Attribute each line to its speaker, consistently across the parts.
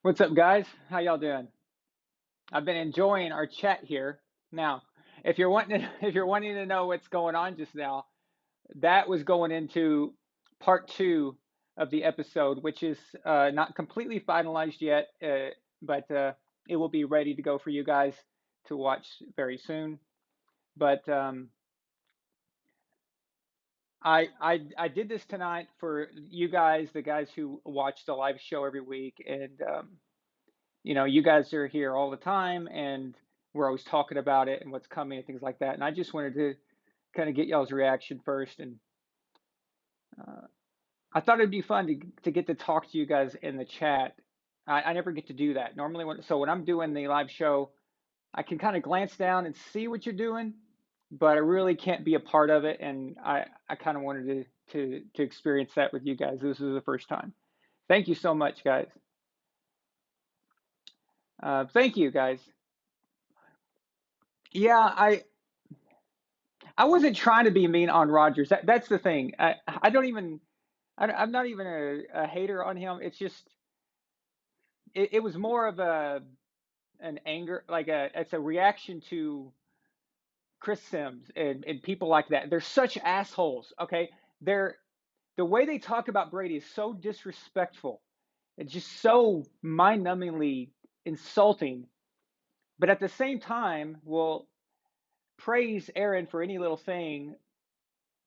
Speaker 1: What's up, guys? How y'all doing? I've been enjoying our chat here. Now, if you're wanting to, if you're wanting to know what's going on just now, that was going into part two of the episode, which is not completely finalized yet, but it will be ready to go for you guys to watch very soon. But I did this tonight for you guys, the guys who watch the live show every week, and you guys are here all the time and we're always talking about it and what's coming and things like that. And I just wanted to kind of get y'all's reaction first. And uh, I thought it'd be fun to get to talk to you guys in the chat. I never get to do that normally. When I'm doing the live show, I can kind of glance down and see what you're doing, but I really can't be a part of it. And I kind of wanted to experience that with you guys. This is the first time. Thank you so much, guys. Thank you, guys. Yeah, I wasn't trying to be mean on Rodgers. That's the thing. I don't even. I'm not even a hater on him. It's just it was more of an anger, like it's a reaction to Chris Sims and people like that. They're such assholes. Okay, they're the way they talk about Brady is so disrespectful. It's just so mind-numbingly insulting. But at the same time, will praise Aaron for any little thing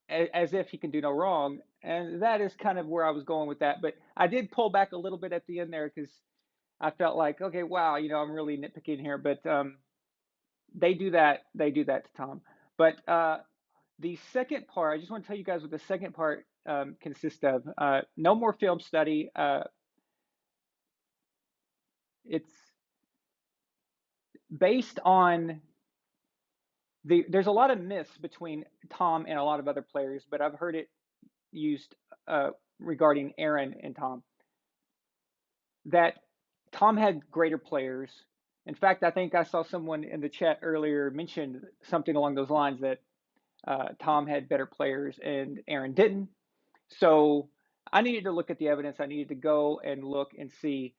Speaker 1: as if he can do no wrong. And that is kind of where I was going with that. But I did pull back a little bit at the end there because I felt like, okay, wow, I'm really nitpicking here. But they do that. They do that to Tom. But the second part, I just want to tell you guys what the second part consists of. No more film study. It's based on there's a lot of myths between Tom and a lot of other players, but I've heard it used regarding Aaron and Tom, that Tom had greater players. In fact, I think I saw someone in the chat earlier mentioned something along those lines that Tom had better players and Aaron didn't. So I needed to look at the evidence. I needed to go and look and see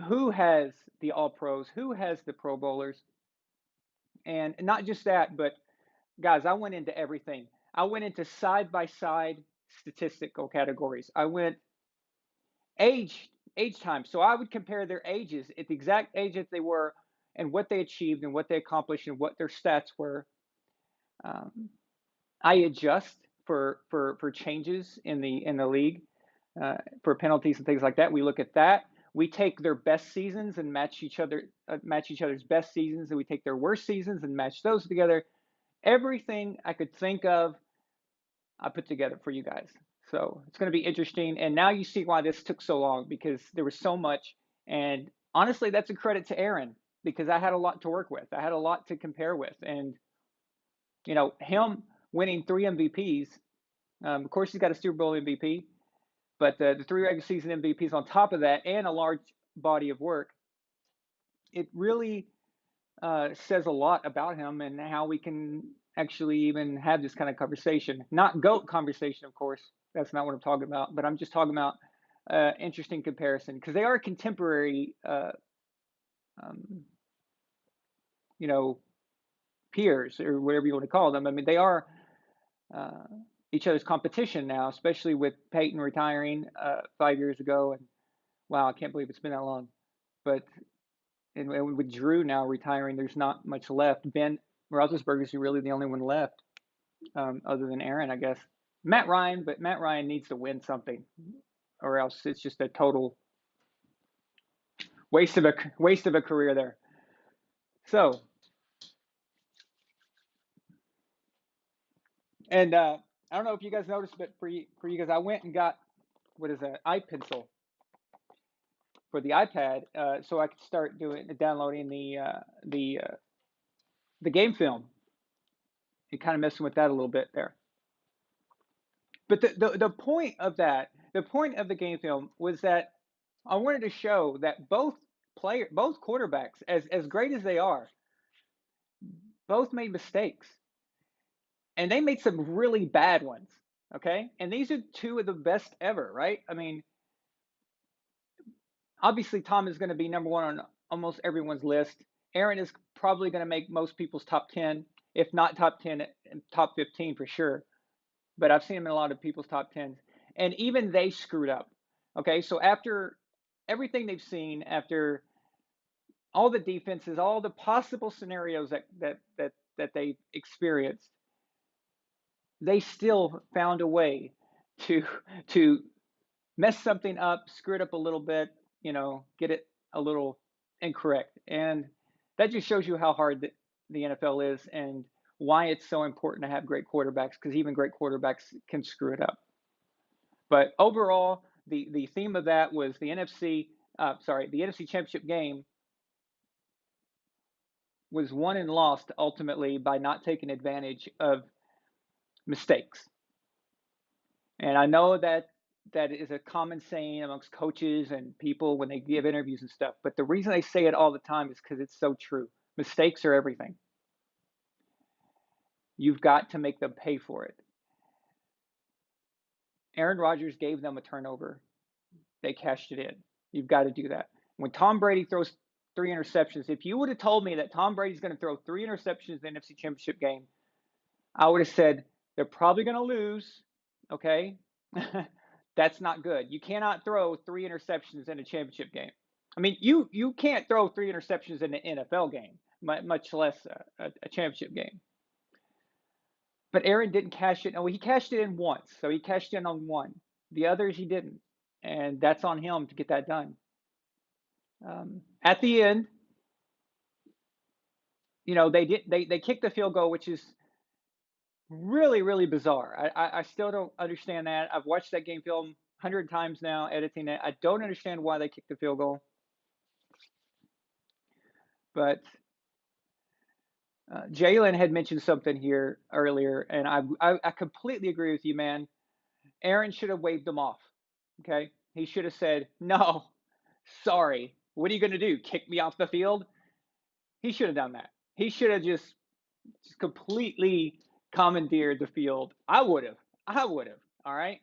Speaker 1: who has the All Pros, who has the Pro Bowlers, and not just that, but guys, I went into everything. I went into side by side statistical categories. I went age age time. So I would compare their ages at the exact age that they were and what they achieved and what they accomplished and what their stats were. Um, I adjust for changes in the league for penalties and things like that. We look at that. We take their best seasons and match each other's best seasons, and we take their worst seasons and match those together. Everything I could think of, I put together for you guys. So it's going to be interesting. And now you see why this took so long because there was so much. And honestly, that's a credit to Aaron because I had a lot to work with. I had a lot to compare with. And, him winning three MVPs, of course, he's got a Super Bowl MVP, but the three regular season MVPs on top of that and a large body of work, it really says a lot about him and how we can actually even have this kind of conversation. Not GOAT conversation, of course. That's not what I'm talking about. But I'm just talking about interesting comparison because they are contemporary, um, you know, peers or whatever you want to call them. I mean, they are uh, each other's competition now, especially with Peyton retiring 5 years ago. And wow, I can't believe it's been that long. But and with Drew now retiring, there's not much left. Ben Roethlisberger is really the only one left, other than Aaron, I guess. Matt Ryan, but Matt Ryan needs to win something, or else it's just a total waste of a career there. So, and I don't know if you guys noticed, but for you guys, I went and got what is that iPencil for the iPad, so I could start downloading the game film and kind of messing with that a little bit there. But the point of the point of the game film was that I wanted to show that both quarterbacks, as great as they are, both made mistakes, and they made some really bad ones. Okay, and these are two of the best ever, right? I mean, Obviously, Tom is going to be number one on almost everyone's list. Aaron is probably going to make most people's top 10, if not top 10, top 15 for sure. But I've seen him in a lot of people's top 10s. And even they screwed up. Okay, so after everything they've seen, after all the defenses, all the possible scenarios that they experienced, they still found a way to to mess something up, screw it up a little bit, get it a little incorrect. And that just shows you how hard the NFL is and why it's so important to have great quarterbacks, because even great quarterbacks can screw it up. But overall, the theme of that was the NFC Championship game was won and lost ultimately by not taking advantage of mistakes. And I know that is a common saying amongst coaches and people when they give interviews and stuff. But the reason they say it all the time is because it's so true. Mistakes are everything. You've got to make them pay for it. Aaron Rodgers gave them a turnover. They cashed it in. You've got to do that. When Tom Brady throws 3 interceptions, if you would have told me that Tom Brady's going to throw 3 interceptions in the NFC Championship game, I would have said they're probably going to lose. Okay. That's not good. You cannot throw 3 interceptions in a championship game. I mean, you can't throw 3 interceptions in an NFL game, much less a championship game. But Aaron didn't cash it. No, he cashed it in once. So he cashed in on one. The others he didn't. And that's on him to get that done. At the end, they kicked the field goal, which is really, really bizarre. I still don't understand that. I've watched that game film 100 times now, editing it. I don't understand why they kicked the field goal. But Jalen had mentioned something here earlier, and I completely agree with you, man. Aaron should have waved them off. Okay, he should have said, "No, sorry. What are you going to do? Kick me off the field?" He should have done that. He should have just completely commandeered the field. I would have. I would have. All right.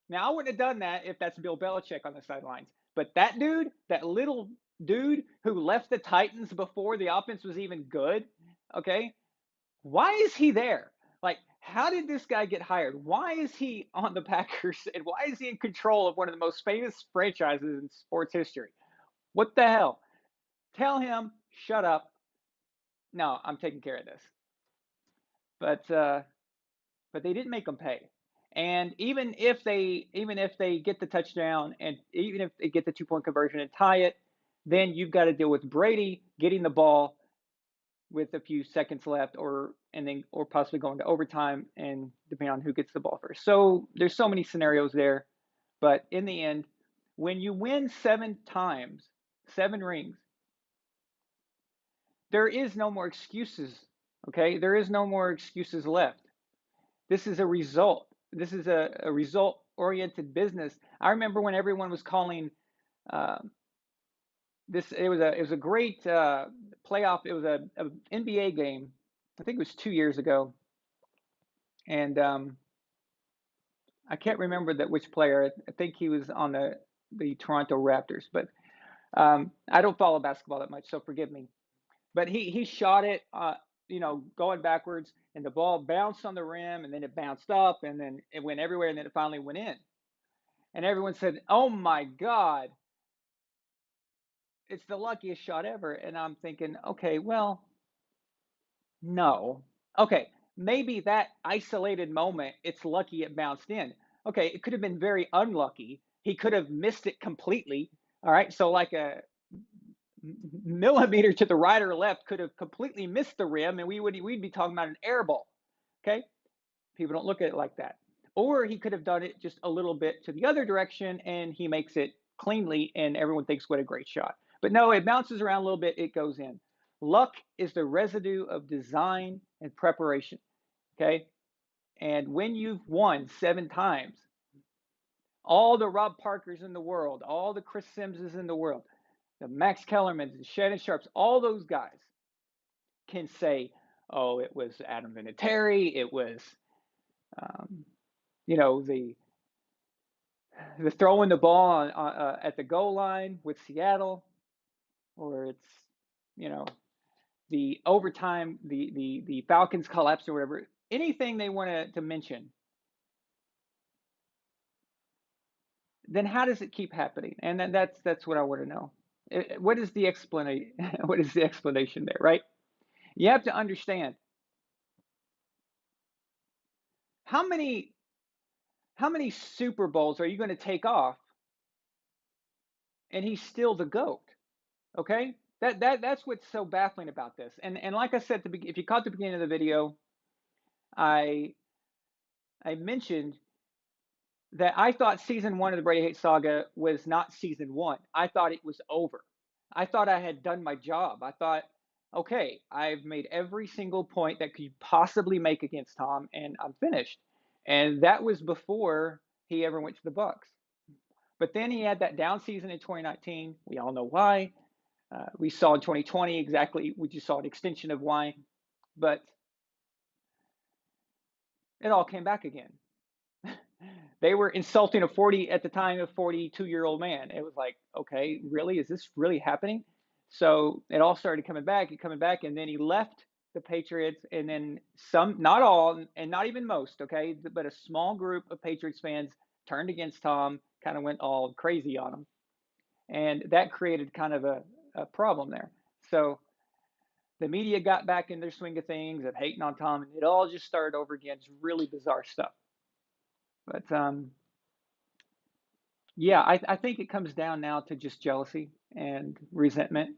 Speaker 1: Now I wouldn't have done that if that's Bill Belichick on the sidelines. But that dude, that little dude who left the Titans before the offense was even good, okay? Why is he there? Like, how did this guy get hired? Why is he on the Packers? And why is he in control of one of the most famous franchises in sports history? What the hell? Tell him, shut up. No, I'm taking care of this. But they didn't make them pay. And even if they get the touchdown, and even if they get the 2-point conversion and tie it, then you've got to deal with Brady getting the ball with a few seconds left, or possibly going to overtime, and depending on who gets the ball first. So there's so many scenarios there, but in the end, when you win 7 times, 7 rings, there is no more excuses. Okay, there is no more excuses left. This is a result. This is a result-oriented business. I remember when everyone was calling this. It was a great playoff. It was a NBA game. I think it was 2 years ago, and I can't remember which player. I think he was on the Toronto Raptors, but I don't follow basketball that much, so forgive me. But he shot it, going backwards, and the ball bounced on the rim, and then it bounced up, and then it went everywhere, and then it finally went in. And everyone said, "Oh my God, it's the luckiest shot ever." And I'm thinking, okay, well, no. Okay, maybe that isolated moment, it's lucky it bounced in. Okay, it could have been very unlucky. He could have missed it completely. All right, so like a millimeter to the right or left could have completely missed the rim, and we'd be talking about an air ball. Okay, people don't look at it like that. Or he could have done it just a little bit to the other direction, and he makes it cleanly, and everyone thinks what a great shot. But no, it bounces around a little bit, it goes in. Luck is the residue of design and preparation. Okay, and when you've won 7 times, all the Rob Parkers in the world, all the Chris Simses in the world, the Max Kellermans, the Shannon Sharps, all those guys can say, "Oh, it was Adam Vinatieri. It was, um, the the throwing the ball at the goal line with Seattle, or it's, you know, the overtime, the Falcons collapse or whatever. Anything they want to mention, then how does it keep happening? And that's what I want to know. What is the explanation? What is the explanation there, right? You have to understand how many how many Super Bowls are you going to take off, and he's still the GOAT. Okay, that's what's so baffling about this. And like I said, if you caught the beginning of the video, I I mentioned that I thought season one of the Brady Hate Saga was not season one. I thought it was over. I thought I had done my job. I thought, okay, I've made every single point that could possibly make against Tom, and I'm finished. And that was before he ever went to the Bucks. But then he had that down season in 2019. We all know why. We saw in 2020 exactly. We just saw an extension of why. But it all came back again. They were insulting a 40 at the time, a 42-year-old man. It was like, okay, really, is this really happening? So it all started coming back and coming back, and then he left the Patriots, and then some, not all, and not even most, okay, but a small group of Patriots fans turned against Tom, kind of went all crazy on him, and that created kind of a problem there. So the media got back in their swing of things of hating on Tom, and it all just started over again. It's really bizarre stuff. But yeah, I think it comes down now to just jealousy and resentment.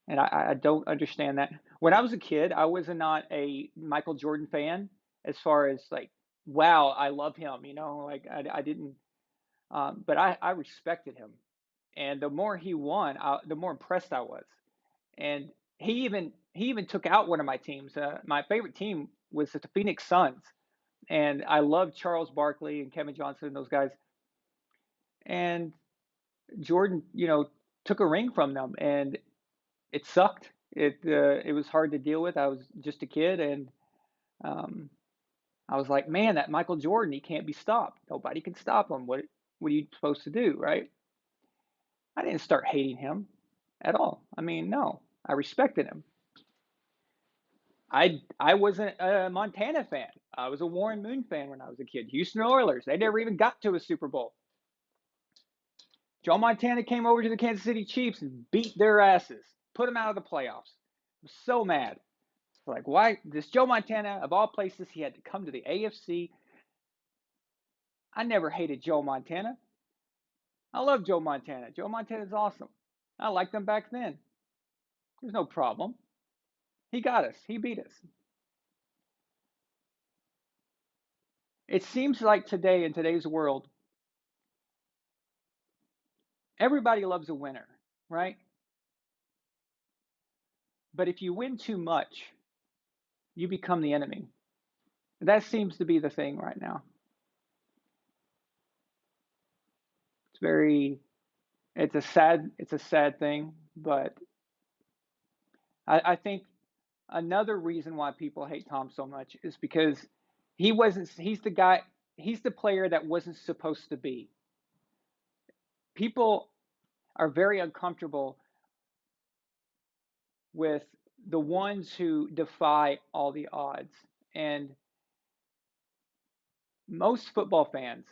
Speaker 1: And I don't understand that. When I was a kid, I was not a Michael Jordan fan as far as like, wow, I love him, like I didn't, but I respected him. And the more he won, the more impressed I was. And he even took out one of my teams. My favorite team was the Phoenix Suns. And I loved Charles Barkley and Kevin Johnson and those guys. And Jordan, took a ring from them, and it sucked. It was hard to deal with. I was just a kid, and um, I was like, man, that Michael Jordan, he can't be stopped. Nobody can stop him. What are you supposed to do, right? I didn't start hating him at all. I mean, no, I respected him. I wasn't a Montana fan. I was a Warren Moon fan when I was a kid. Houston Oilers, they never even got to a Super Bowl. Joe Montana came over to the Kansas City Chiefs and beat their asses, put them out of the playoffs. I'm so mad. Like, why? This Joe Montana, of all places, he had to come to the AFC. I never hated Joe Montana. I love Joe Montana. Joe Montana's awesome. I liked him back then. There's no problem. He got us. He beat us. It seems like today, in today's world, everybody loves a winner, right? But if you win too much, you become the enemy. That seems to be the thing right now. It's very, it's a sad thing, but I think another reason why people hate Tom so much is because he's the player that wasn't supposed to be. People are very uncomfortable with the ones who defy all the odds. And most football fans,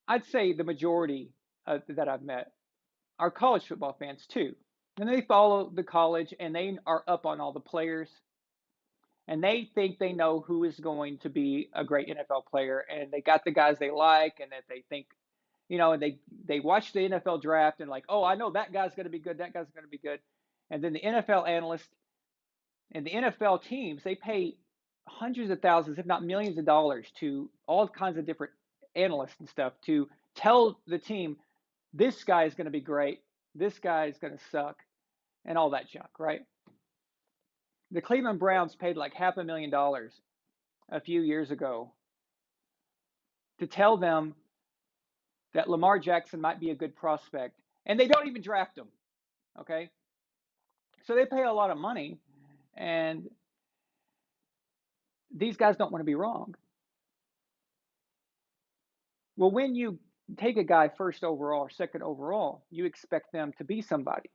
Speaker 1: I'd say the majority that I've met, are college football fans too. And they follow the college, and they are up on all the players, and they think they know who is going to be a great NFL player, and they got the guys they like, and that they think, and they watch the NFL draft and like, oh, I know that guy's going to be good, that guy's going to be good, and then the NFL analyst and the NFL teams, they pay hundreds of thousands, if not millions of dollars, to all kinds of different analysts and stuff to tell the team this guy is going to be great, this guy is going to suck, and all that junk, right? The Cleveland Browns paid like $500,000 a few years ago to tell them that Lamar Jackson might be a good prospect, and they don't even draft him. Okay, so they pay a lot of money, and these guys don't want to be wrong. Well, when you take a guy first overall or second overall, you expect them to be somebody,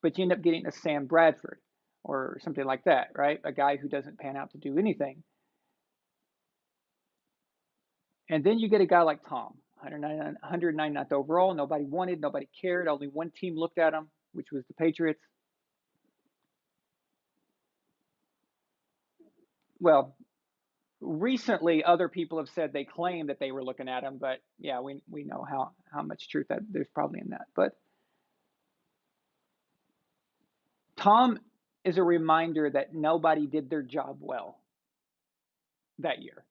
Speaker 1: but you end up getting a Sam Bradford or something like that, right? A guy who doesn't pan out to do anything. And then you get a guy like Tom, 199th overall. Nobody wanted, nobody cared. Only one team looked at him, which was the Patriots. Well, recently other people have said they claim that they were looking at him, but yeah, we know how much truth that there's probably in that. But Tom is a reminder that nobody did their job well that year.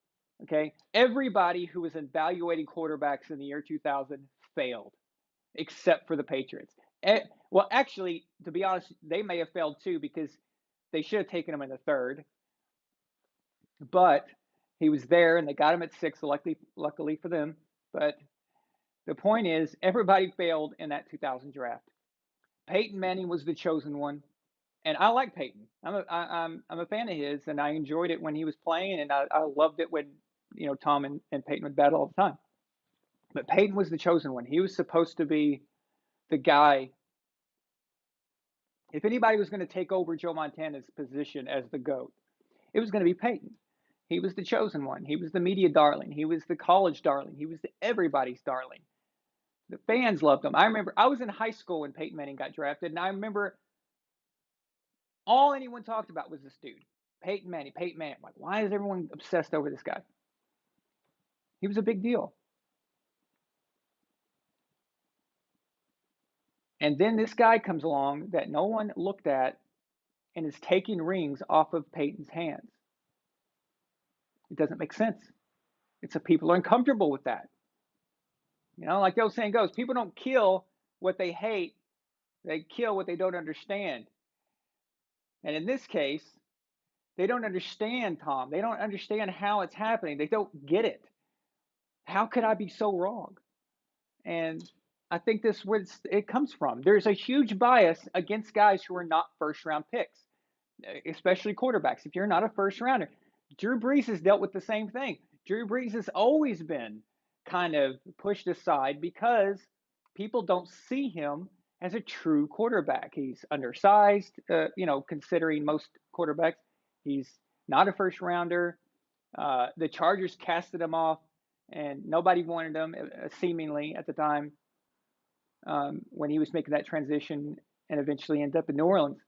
Speaker 1: Okay, everybody who was evaluating quarterbacks in the year 2000 failed, except for the Patriots. Well, actually, to be honest, they may have failed too because they should have taken him in the third, but he was there and they got him at six. Luckily for them. But the point is, everybody failed in that 2000 draft. Peyton Manning was the chosen one, and I like Peyton. I'm a fan of his, and I enjoyed it when he was playing, and I loved it when Tom and Peyton would battle all the time. But Peyton was the chosen one. He was supposed to be the guy. If anybody was going to take over Joe Montana's position as the GOAT, it was going to be Peyton. He was the chosen one. He was the media darling. He was the college darling. He was the everybody's darling. The fans loved him. I remember I was in high school when Peyton Manning got drafted, and I remember all anyone talked about was this dude, Peyton Manning. Peyton Manning. I'm like, why is everyone obsessed over this guy? He was a big deal. And then this guy comes along that no one looked at and is taking rings off of Peyton's hands. It doesn't make sense. It's that people are uncomfortable with that. Like the old saying goes, people don't kill what they hate, they kill what they don't understand. And in this case, they don't understand Tom. They don't understand how it's happening. They don't get it. How could I be so wrong? And I think this where it comes from. There's a huge bias against guys who are not first round picks, especially quarterbacks. If you're not a first rounder, Drew Brees has dealt with the same thing. Drew Brees has always been kind of pushed aside because people don't see him as a true quarterback. He's undersized, considering most quarterbacks. He's not a first rounder. The Chargers casted him off, and nobody wanted him, seemingly at the time, when he was making that transition and eventually ended up in New Orleans.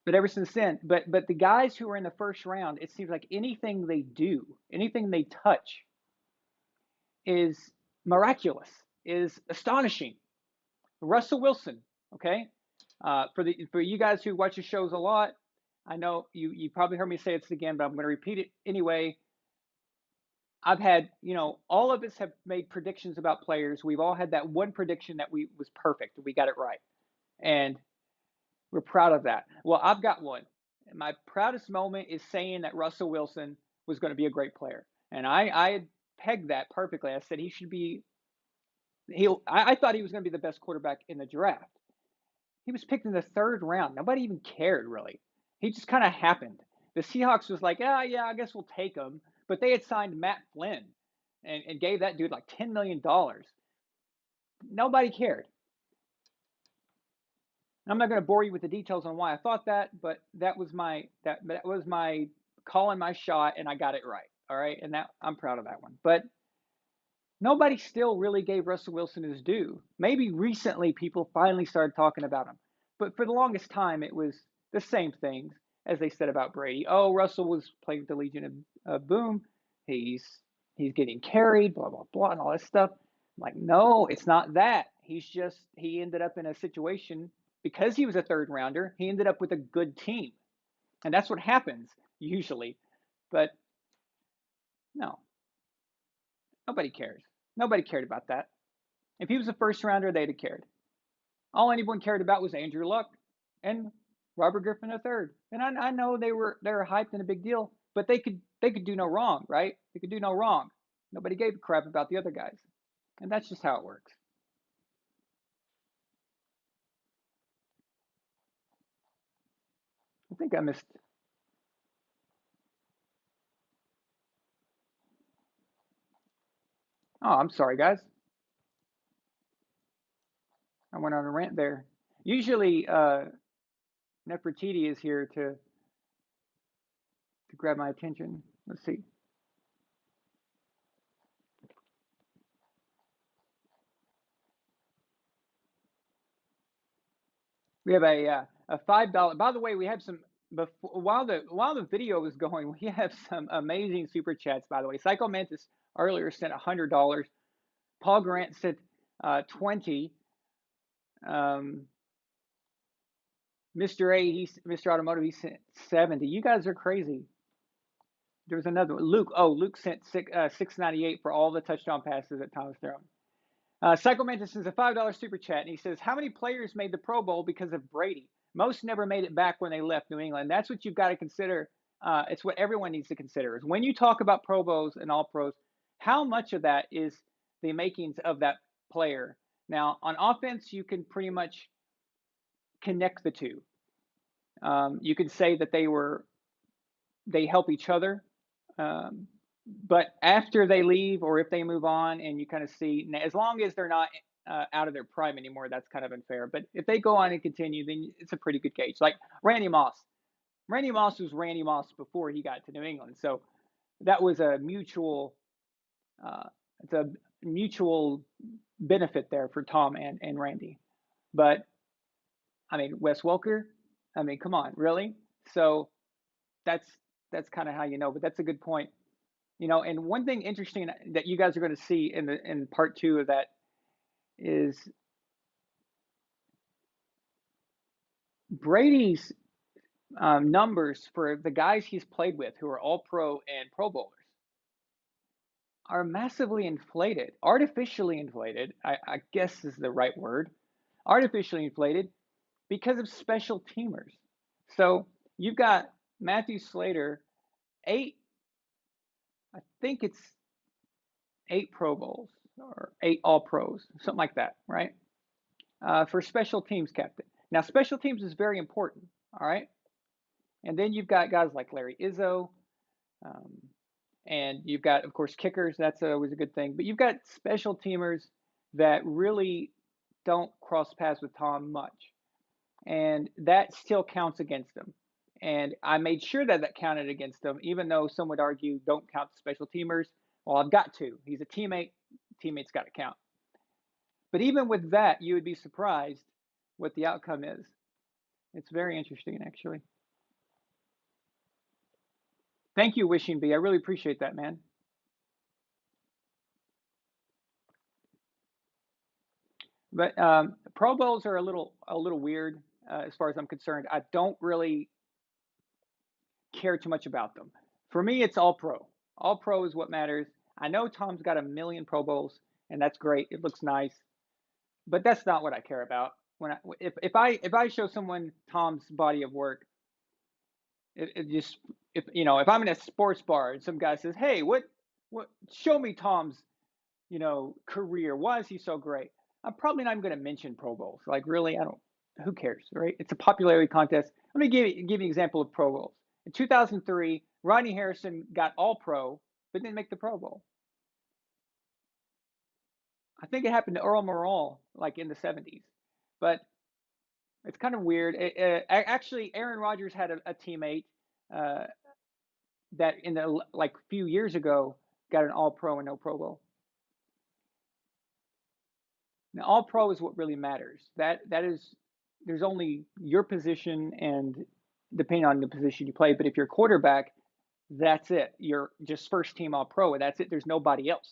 Speaker 1: But ever since then, but the guys who are in the first round, it seems like anything they do, anything they touch, is miraculous, is astonishing. Russell Wilson, okay, for you guys who watch the shows a lot, I know you probably heard me say this again, but I'm going to repeat it anyway. I've had, all of us have made predictions about players. We've all had that one prediction that was perfect. We got it right, and we're proud of that. Well, I've got one. My proudest moment is saying that Russell Wilson was going to be a great player, and I had pegged that perfectly. I said he should be. I thought he was going to be the best quarterback in the draft. He was picked in the third round. Nobody even cared, really. He just kind of happened. The Seahawks was like, yeah, I guess we'll take him. But they had signed Matt Flynn and gave that dude like $10 million. Nobody cared. I'm not going to bore you with the details on why I thought that, but that was my calling my shot, and I got it right. All right, and that I'm proud of that one. But nobody still really gave Russell Wilson his due. Maybe recently people finally started talking about him. But for the longest time, it was the same things as they said about Brady. Oh, Russell was playing with the Legion of Boom. He's getting carried, blah, blah, blah, and all this stuff. I'm like, no, it's not that. He ended up in a situation because he was a third rounder. He ended up with a good team. And that's what happens usually. But no, nobody cares. Nobody cared about that. If he was a first rounder, they'd have cared. All anyone cared about was Andrew Luck and Robert Griffin III. And I know they were hyped and a big deal, but they could do no wrong, right? They could do no wrong. Nobody gave a crap about the other guys. And that's just how it works. I think I missed. Oh, I'm sorry, guys. I went on a rant there. Usually, Nefertiti is here to grab my attention. Let's see. We have a $5. By the way, we have some before while the video was going, we have some amazing super chats. By the way, Psycho Mantis earlier sent $100. Paul Grant sent 20. Um, Mr. A, Mr. Automotive, he sent 70. You guys are crazy. There was another one. Luke. Oh, Luke sent 698 for all the touchdown passes that Thomas thrown. Psycho Mantis is a $5 super chat, and he says, "How many players made the Pro Bowl because of Brady? Most never made it back when they left New England." That's what you've got to consider. It's what everyone needs to consider is when you talk about Pro Bowls and All Pros, how much of that is the makings of that player. Now, on offense, you can pretty much connect the two. You could say that they help each other. Um, but after they leave or if they move on and you kind of see, as long as they're not out of their prime anymore, that's kind of unfair. But if they go on and continue, then it's a pretty good gauge. Like Randy Moss. Randy Moss was Randy Moss before he got to New England. So that was a uh, it's a mutual benefit there for Tom and Randy. But I mean, Wes Welker, I mean, come on, really? So that's that's kind of how you know. But that's a good point. And one thing interesting that you guys are going to see in part two of that is Brady's numbers for the guys he's played with who are all pro and Pro Bowlers are massively inflated, artificially inflated, I guess is the right word, artificially inflated because of special teamers. So you've got Matthew Slater, eight, I think it's 8 Pro Bowls or 8 All-Pros, something like that, right? For special teams captain. Now, special teams is very important, all right? And then you've got guys like Larry Izzo, um, and you've got, of course, kickers. That's always a good thing. But you've got special teamers that really don't cross paths with Tom much, and that still counts against them. And I made sure that that counted against them, even though some would argue don't count the special teamers. Well, I've got to. He's a teammate. Teammates got to count. But even with that, you would be surprised what the outcome is. It's very interesting, actually. Thank you, Wishing Bee. I really appreciate that, man. But Pro Bowls are a little weird as far as I'm concerned. I don't really care too much about them. For me, it's All Pro. All Pro is what matters. I know Tom's got a million Pro Bowls, and that's great. It looks nice, but that's not what I care about. If I show someone Tom's body of work, it just if I'm in a sports bar and some guy says, "Hey, what show me Tom's career. Why is he so great?" I'm probably not even going to mention Pro Bowls. Like, really, I don't. Who cares, right? It's a popularity contest. Let me give you an example of Pro Bowls. In 2003, Rodney Harrison got All Pro, but didn't make the Pro Bowl. I think it happened to Earl Morrall, like in the 70s, but it's kind of weird. Actually, Aaron Rodgers had a teammate uh, that in the like few years ago got an All Pro and no Pro Bowl. Now, all pro is what really matters. That is, there's only your position and depending on the position you play. But if you're a quarterback, that's it. You're just first team all pro, and that's it. There's nobody else.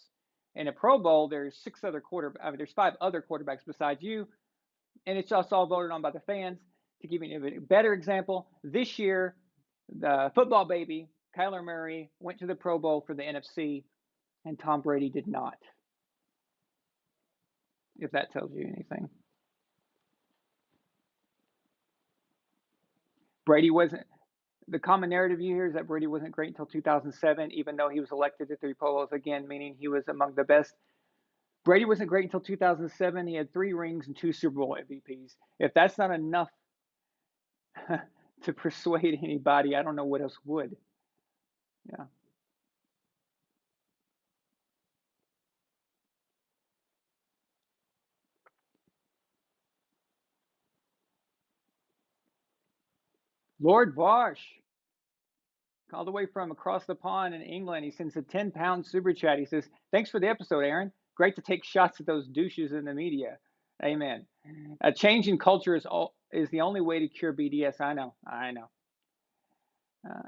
Speaker 1: In a Pro Bowl, there's there's 5 other quarterbacks besides you, and it's just all voted on by the fans. To give you a better example, this year, the football baby Kyler Murray went to the Pro Bowl for the NFC, and Tom Brady did not. If that tells you anything. Brady wasn't the common narrative you hear is that Brady wasn't great until 2007, even though he was elected to 3 Pro Bowls again, meaning he was among the best. Brady wasn't great until 2007. He had 3 rings and 2 Super Bowl MVPs. If that's not enough to persuade anybody, I don't know what else would. Yeah. Lord Vosh, all the way from across the pond in England. He sends a 10-pound super chat. He says, "Thanks for the episode, Aaron. Great to take shots at those douches in the media." Amen. A change in culture is the only way to cure BDS. I know. I know.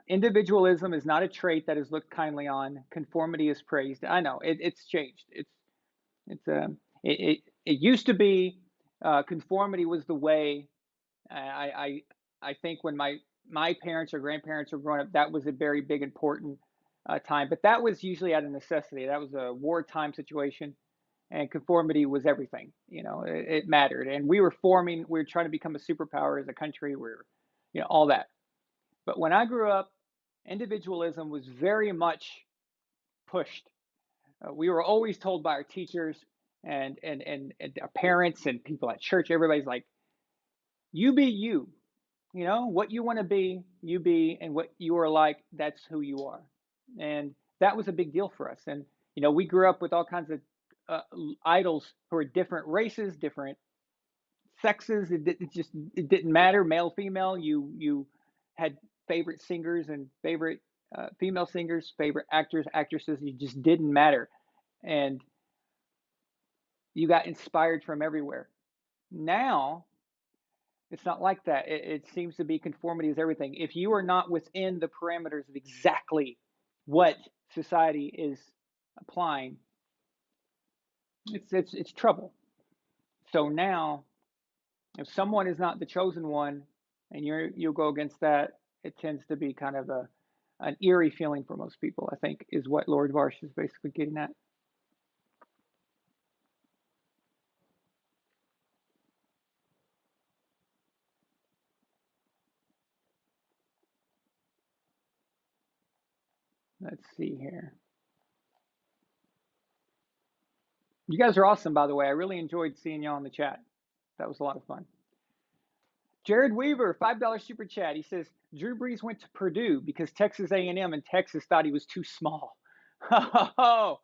Speaker 1: Individualism is not a trait that is looked kindly on. Conformity is praised. I know. It's changed. It used to be conformity was the way. I think when my parents or grandparents were growing up, that was a very big important time. But that was usually out of necessity. That was a wartime situation, and conformity was everything. It mattered, and we were forming. We were trying to become a superpower as a country. All that. But when I grew up, individualism was very much pushed. We were always told by our teachers and our parents and people at church. Everybody's like, "You be you." What you want to be, you be, and what you are like, that's who you are. And that was a big deal for us. And, we grew up with all kinds of uh, idols who are different races, different sexes. It didn't matter, male, female. You had favorite singers and favorite female singers, favorite actors, actresses. It just didn't matter. And you got inspired from everywhere. Now, it's not like that. It seems to be conformity is everything. If you are not within the parameters of exactly what society is applying, it's trouble. So now, if someone is not the chosen one, and you'll go against that, it tends to be kind of an eerie feeling for most people. I think is what Lord Varsh is basically getting at. Let's see here. You guys are awesome, by the way. I really enjoyed seeing y'all in the chat. That was a lot of fun. Jared Weaver, $5 super chat. He says Drew Brees went to Purdue because Texas A&M and Texas thought he was too small. Oh,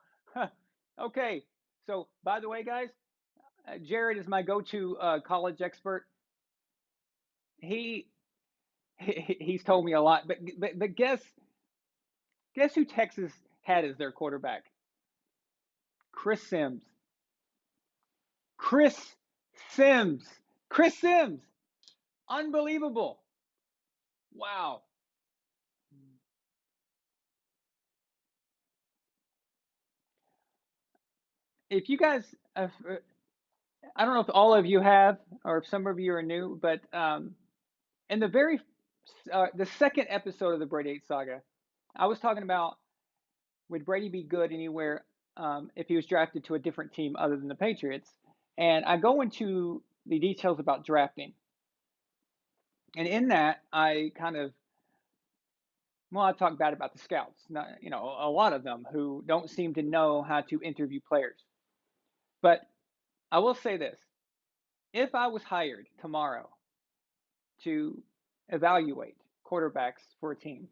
Speaker 1: okay. So, by the way, guys, Jared is my go-to college expert. He he's told me a lot, but guess who Texas had as their quarterback? Chris Sims. Chris Sims. Chris Sims. Unbelievable. Wow. If you guys, I don't know if all of you have, or if some of you are new, but in the second episode of the Brady Hate Saga, I was talking about would Brady be good anywhere if he was drafted to a different team other than the Patriots, and I go into the details about drafting, and in that I kind of I talk bad about the scouts, not, a lot of them who don't seem to know how to interview players, but I will say this: if I was hired tomorrow to evaluate quarterbacks for a team,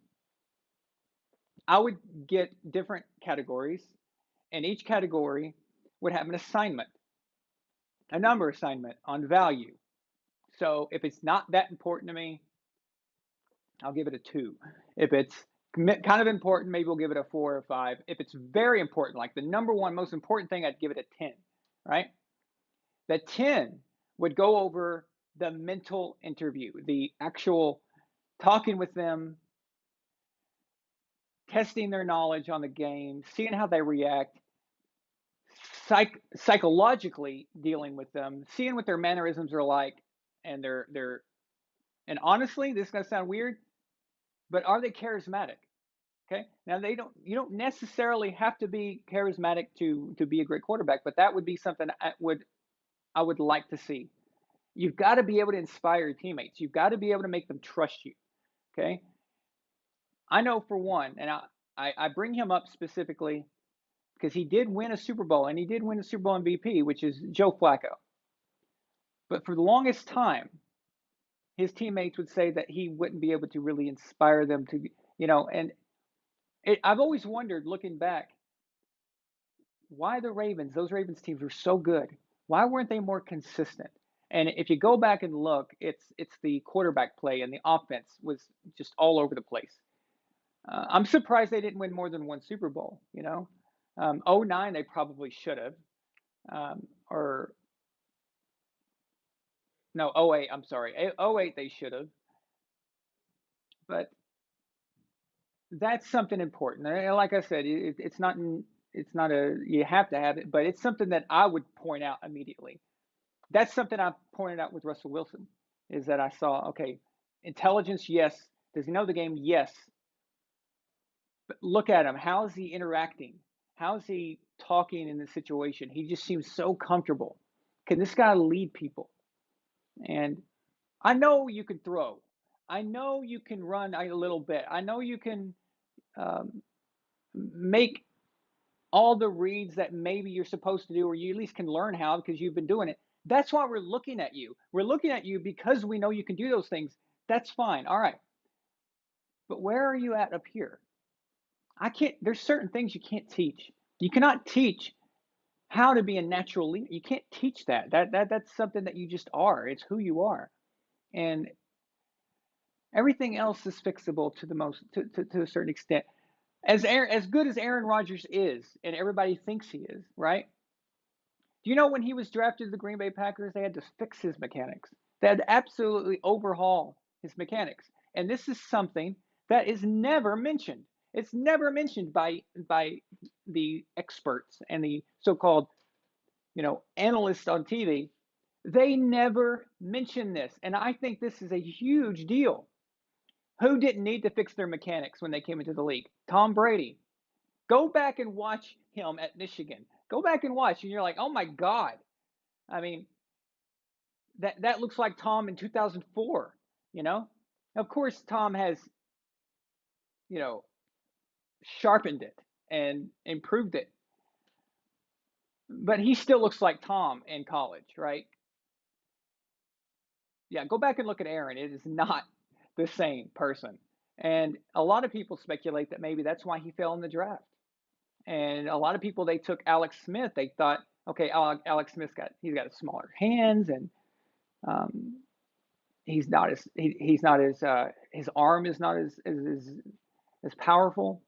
Speaker 1: I would get different categories, and each category would have an assignment, a number assignment on value. So if it's not that important to me, I'll give it a 2. If it's kind of important, maybe we'll give it a 4 or 5. If it's very important, like the number one most important thing, I'd give it a 10, right? The 10 would go over the mental interview, the actual talking with them, testing their knowledge on the game, seeing how they react, psychologically dealing with them, seeing what their mannerisms are like, and their and honestly, this is gonna sound weird, but are they charismatic? Okay, now they don't. You don't necessarily have to be charismatic to be a great quarterback, but that would be something I would like to see. You've got to be able to inspire your teammates. You've got to be able to make them trust you. Okay, I know for one, and I bring him up specifically because he did win a Super Bowl and he did win a Super Bowl MVP, which is Joe Flacco. But for the longest time, his teammates would say that he wouldn't be able to really inspire them to, and I've always wondered looking back, why those Ravens teams were so good. Why weren't they more consistent? And if you go back and look, it's the quarterback play, and the offense was just all over the place. I'm surprised they didn't win more than one Super Bowl. '09 they probably should have, or no, '08. I'm sorry, '08 they should have. But that's something important. And like I said, it's not a you have to have it, but it's something that I would point out immediately. That's something I pointed out with Russell Wilson, is that I saw, okay, intelligence, yes. Does he know the game? Yes. But look at him. How is he interacting? How is he talking in the situation? He just seems so comfortable. Can this guy lead people? And I know you can throw. I know you can run a little bit. I know you can um, make all the reads that maybe you're supposed to do, or you at least can learn how because you've been doing it. That's why we're looking at you. We're looking at you because we know you can do those things. That's fine. All right. But where are you at up here? I can't, there's certain things you can't teach. You cannot teach how to be a natural leader. You can't teach that. That's something that you just are. It's who you are. And everything else is fixable to the most to a certain extent. As good as Aaron Rodgers is, and everybody thinks he is, right? Do you know when he was drafted to the Green Bay Packers, they had to fix his mechanics. They had to absolutely overhaul his mechanics. And this is something that is never mentioned. It's never mentioned by the experts and the so-called, analysts on TV. They never mention this. And I think this is a huge deal. Who didn't need to fix their mechanics when they came into the league? Tom Brady. Go back and watch him at Michigan. Go back and watch, and you're like, oh my God. I mean, that looks like Tom in 2004, you know? Of course, Tom has, you know, sharpened it and improved it, but he still looks like Tom in college, right? Yeah, go back and look at Aaron. It is not the same person. And a lot of people speculate that maybe that's why he fell in the draft. And a lot of people, they took Alex Smith. They thought, okay, Alex Smith's he's got smaller hands, and um, he's not as his arm is not as powerful,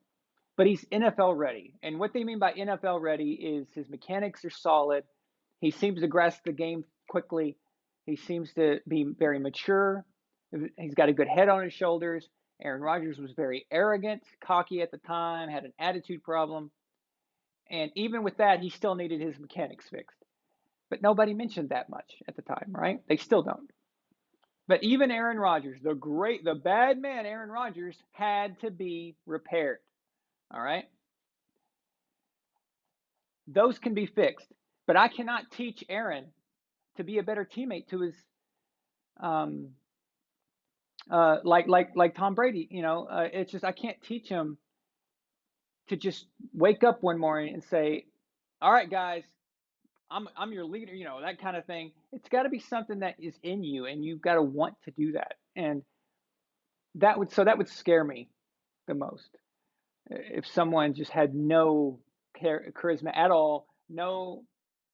Speaker 1: but he's NFL ready. And what they mean by NFL ready is his mechanics are solid. He seems to grasp the game quickly. He seems to be very mature. He's got a good head on his shoulders. Aaron Rodgers was very arrogant, cocky at the time, had an attitude problem. And even with that, he still needed his mechanics fixed. But nobody mentioned that much at the time, right? They still don't. But even Aaron Rodgers, the bad man Aaron Rodgers, had to be repaired. All right? Those can be fixed. But I cannot teach Aaron to be a better teammate to his um like Tom Brady, it's just I can't teach him to just wake up one morning and say, "All right, guys, I'm your leader," that kind of thing. It's got to be something that is in you, and you've got to want to do that. And that would scare me the most. If someone just had no charisma at all, no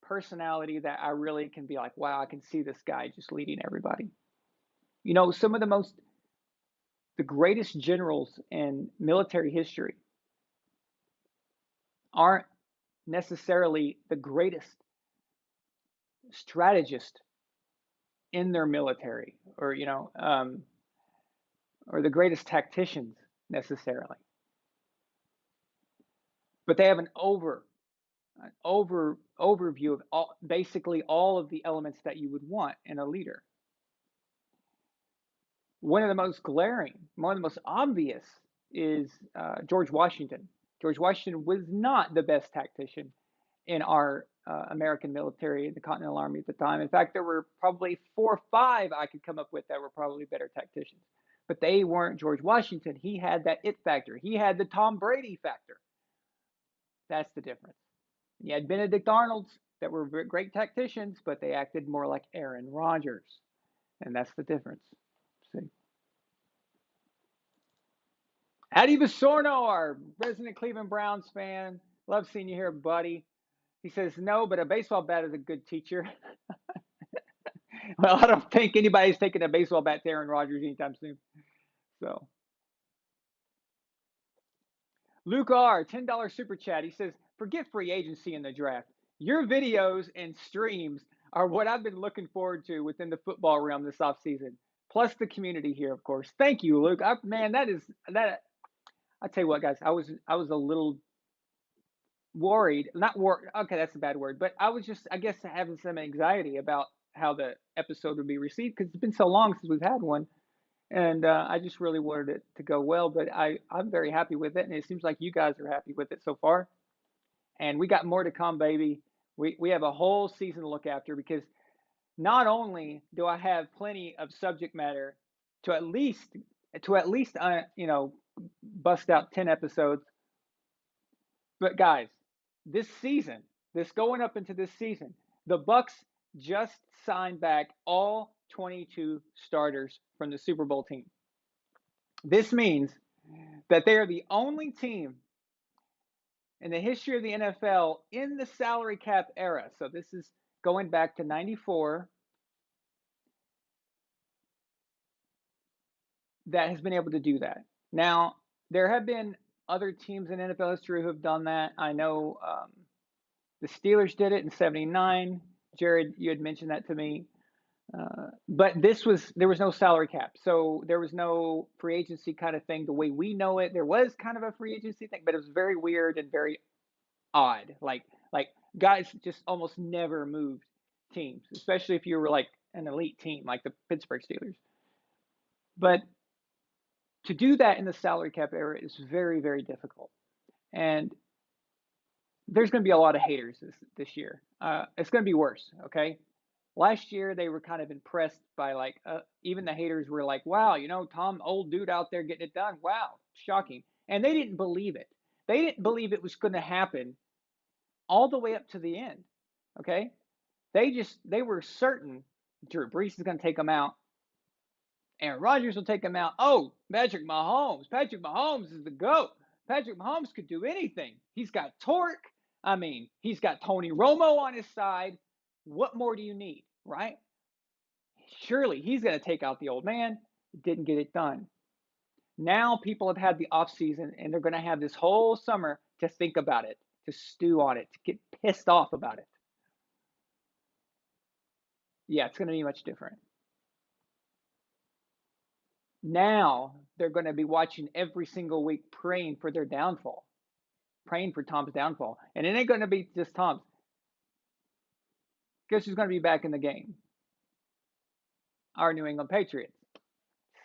Speaker 1: personality that I really can be like, wow, I can see this guy just leading everybody. Some of the greatest generals in military history aren't necessarily the greatest strategist in their military, or the greatest tacticians necessarily, but they have an overview of basically all of the elements that you would want in a leader. One of the most glaring, one of the most obvious is George Washington. George Washington was not the best tactician in our American military, the Continental Army at the time. In fact, there were probably 4 or 5 I could come up with that were probably better tacticians. But they weren't George Washington. He had that it factor. He had the Tom Brady factor. That's the difference. You had Benedict Arnolds that were great tacticians, but they acted more like Aaron Rodgers. And that's the difference. See? Addy Visorno, our resident Cleveland Browns fan. Love seeing you here, buddy. He says, no, but a baseball bat is a good teacher. Well, I don't think anybody's taking a baseball bat to Aaron Rodgers anytime soon. So, Luke R, $10 super chat. He says, forget free agency and the draft. Your videos and streams are what I've been looking forward to within the football realm this offseason. Plus the community here, of course. Thank you, Luke. Man, that is that. I tell you what, guys, I was a little worried. Not worried. Okay, that's a bad word, but I was just, I guess, having some anxiety about how the episode would be received because it's been so long since we've had one, and I just really wanted it to go well. But I'm very happy with it, and it seems like you guys are happy with it so far. And we got more to come, baby. We have a whole season to look after because not only do I have plenty of subject matter to at least bust out 10 episodes, but guys, this season, this going up into this season, the Bucks just signed back all 22 starters from the Super Bowl team. This means that they are the only team in the history of the NFL in the salary cap era. So this is going back to 94 that has been able to do that. Now, there have been other teams in NFL history who have done that. I know the Steelers did it in '79. Jared, you had mentioned that to me. But there was no salary cap. So there was no free agency kind of thing the way we know it. There was kind of a free agency thing, but it was very weird and very odd. Like guys just almost never moved teams, especially if you were like an elite team like the Pittsburgh Steelers. But to do that in the salary cap era is very, very difficult. And there's going to be a lot of haters this year. It's going to be worse, okay? Last year they were kind of impressed by like even the haters were like, "Wow, Tom, old dude out there getting it done. Wow, shocking." And they didn't believe it. They didn't believe it was going to happen all the way up to the end. Okay? They were certain Drew Brees is going to take them out. Aaron Rodgers will take them out. Oh, Patrick Mahomes. Patrick Mahomes is the GOAT. Patrick Mahomes could do anything. He's got torque. I mean, he's got Tony Romo on his side. What more do you need, right? Surely he's going to take out the old man. Didn't get it done. Now people have had the off season and they're going to have this whole summer to think about it, to stew on it, to get pissed off about it. Yeah, it's going to be much different. Now they're going to be watching every single week praying for their downfall, praying for Tom's downfall. And it ain't going to be just Tom's. Guess who's going to be back in the game? Our New England Patriots.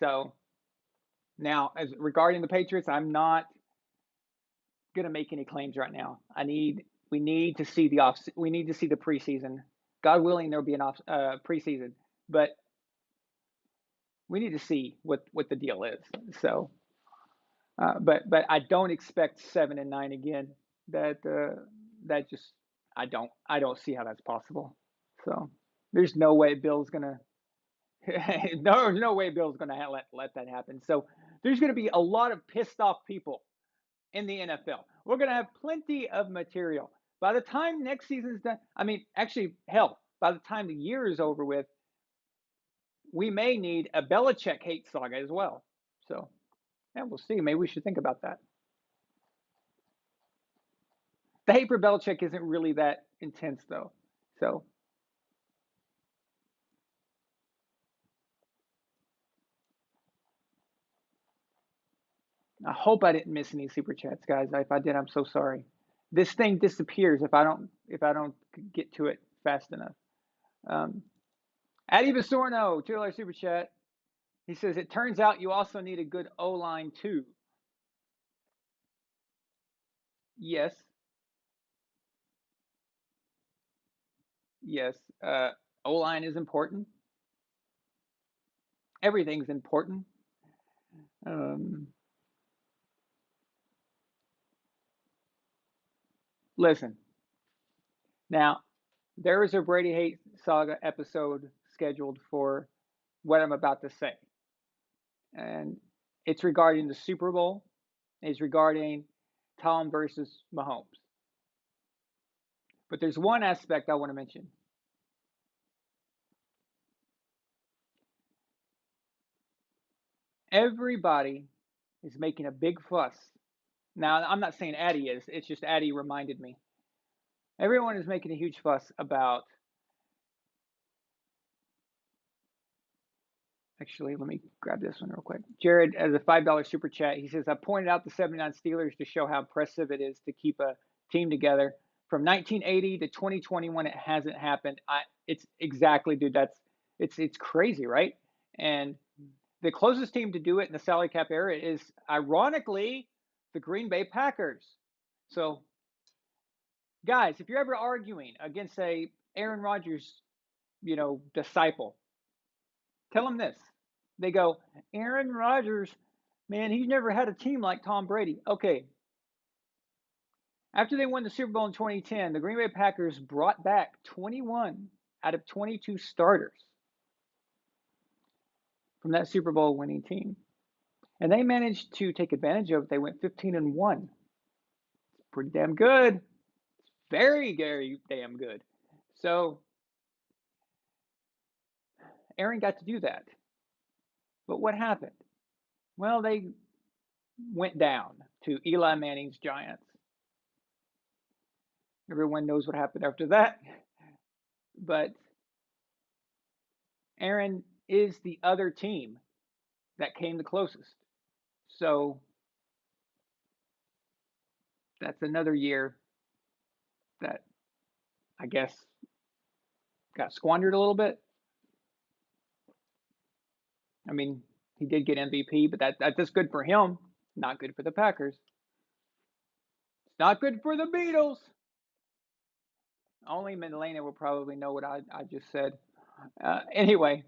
Speaker 1: So now, as regarding the Patriots, I'm not going to make any claims right now. We need to see we need to see the preseason. God willing, there'll be an preseason, but we need to see what the deal is. So, but I don't expect 7-9 again. That just I don't see how that's possible. So there's no way Bill's gonna no way Bill's gonna let that happen. So there's gonna be a lot of pissed off people in the NFL. We're going to have plenty of material. By the time next season's done, I mean, actually, hell, by the time the year is over with, we may need a Belichick hate saga as well. So, yeah, we'll see. Maybe we should think about that. The hate for Belichick isn't really that intense, though. So, I hope I didn't miss any super chats, guys. If I did, I'm so sorry. This thing disappears if I don't get to it fast enough. Um, Addy Basorno, $2 super chat. He says, it turns out you also need a good O line too. Yes. Yes. O line is important. Everything's important. Um, Listen, now there is a Brady Hate Saga episode scheduled for what I'm about to say. And it's regarding the Super Bowl, it's regarding Tom versus Mahomes. But there's one aspect I want to mention. Everybody is making a big fuss. Now, I'm not saying Addy is, it's just Addy reminded me. Everyone is making a huge fuss about. Actually, let me grab this one real quick. Jared, as a $5 super chat, he says, I pointed out the 79 Steelers to show how impressive it is to keep a team together. From 1980 to 2021, it hasn't happened. It's exactly, dude. It's crazy, right? And the closest team to do it in the salary cap era is, ironically, the Green Bay Packers. So, guys, if you're ever arguing against a Aaron Rodgers, disciple, tell them this. They go, Aaron Rodgers, man, he's never had a team like Tom Brady. Okay. After they won the Super Bowl in 2010, the Green Bay Packers brought back 21 out of 22 starters from that Super Bowl winning team. And they managed to take advantage of it. They went 15-1. Pretty damn good. Very, very damn good. So Aaron got to do that. But what happened? Well, they went down to Eli Manning's Giants. Everyone knows what happened after that. But Aaron is the other team that came the closest. So that's another year that I guess got squandered a little bit. I mean, he did get MVP, but that's good for him. Not good for the Packers. It's not good for the Beatles. Only Medellina will probably know what I just said. Anyway,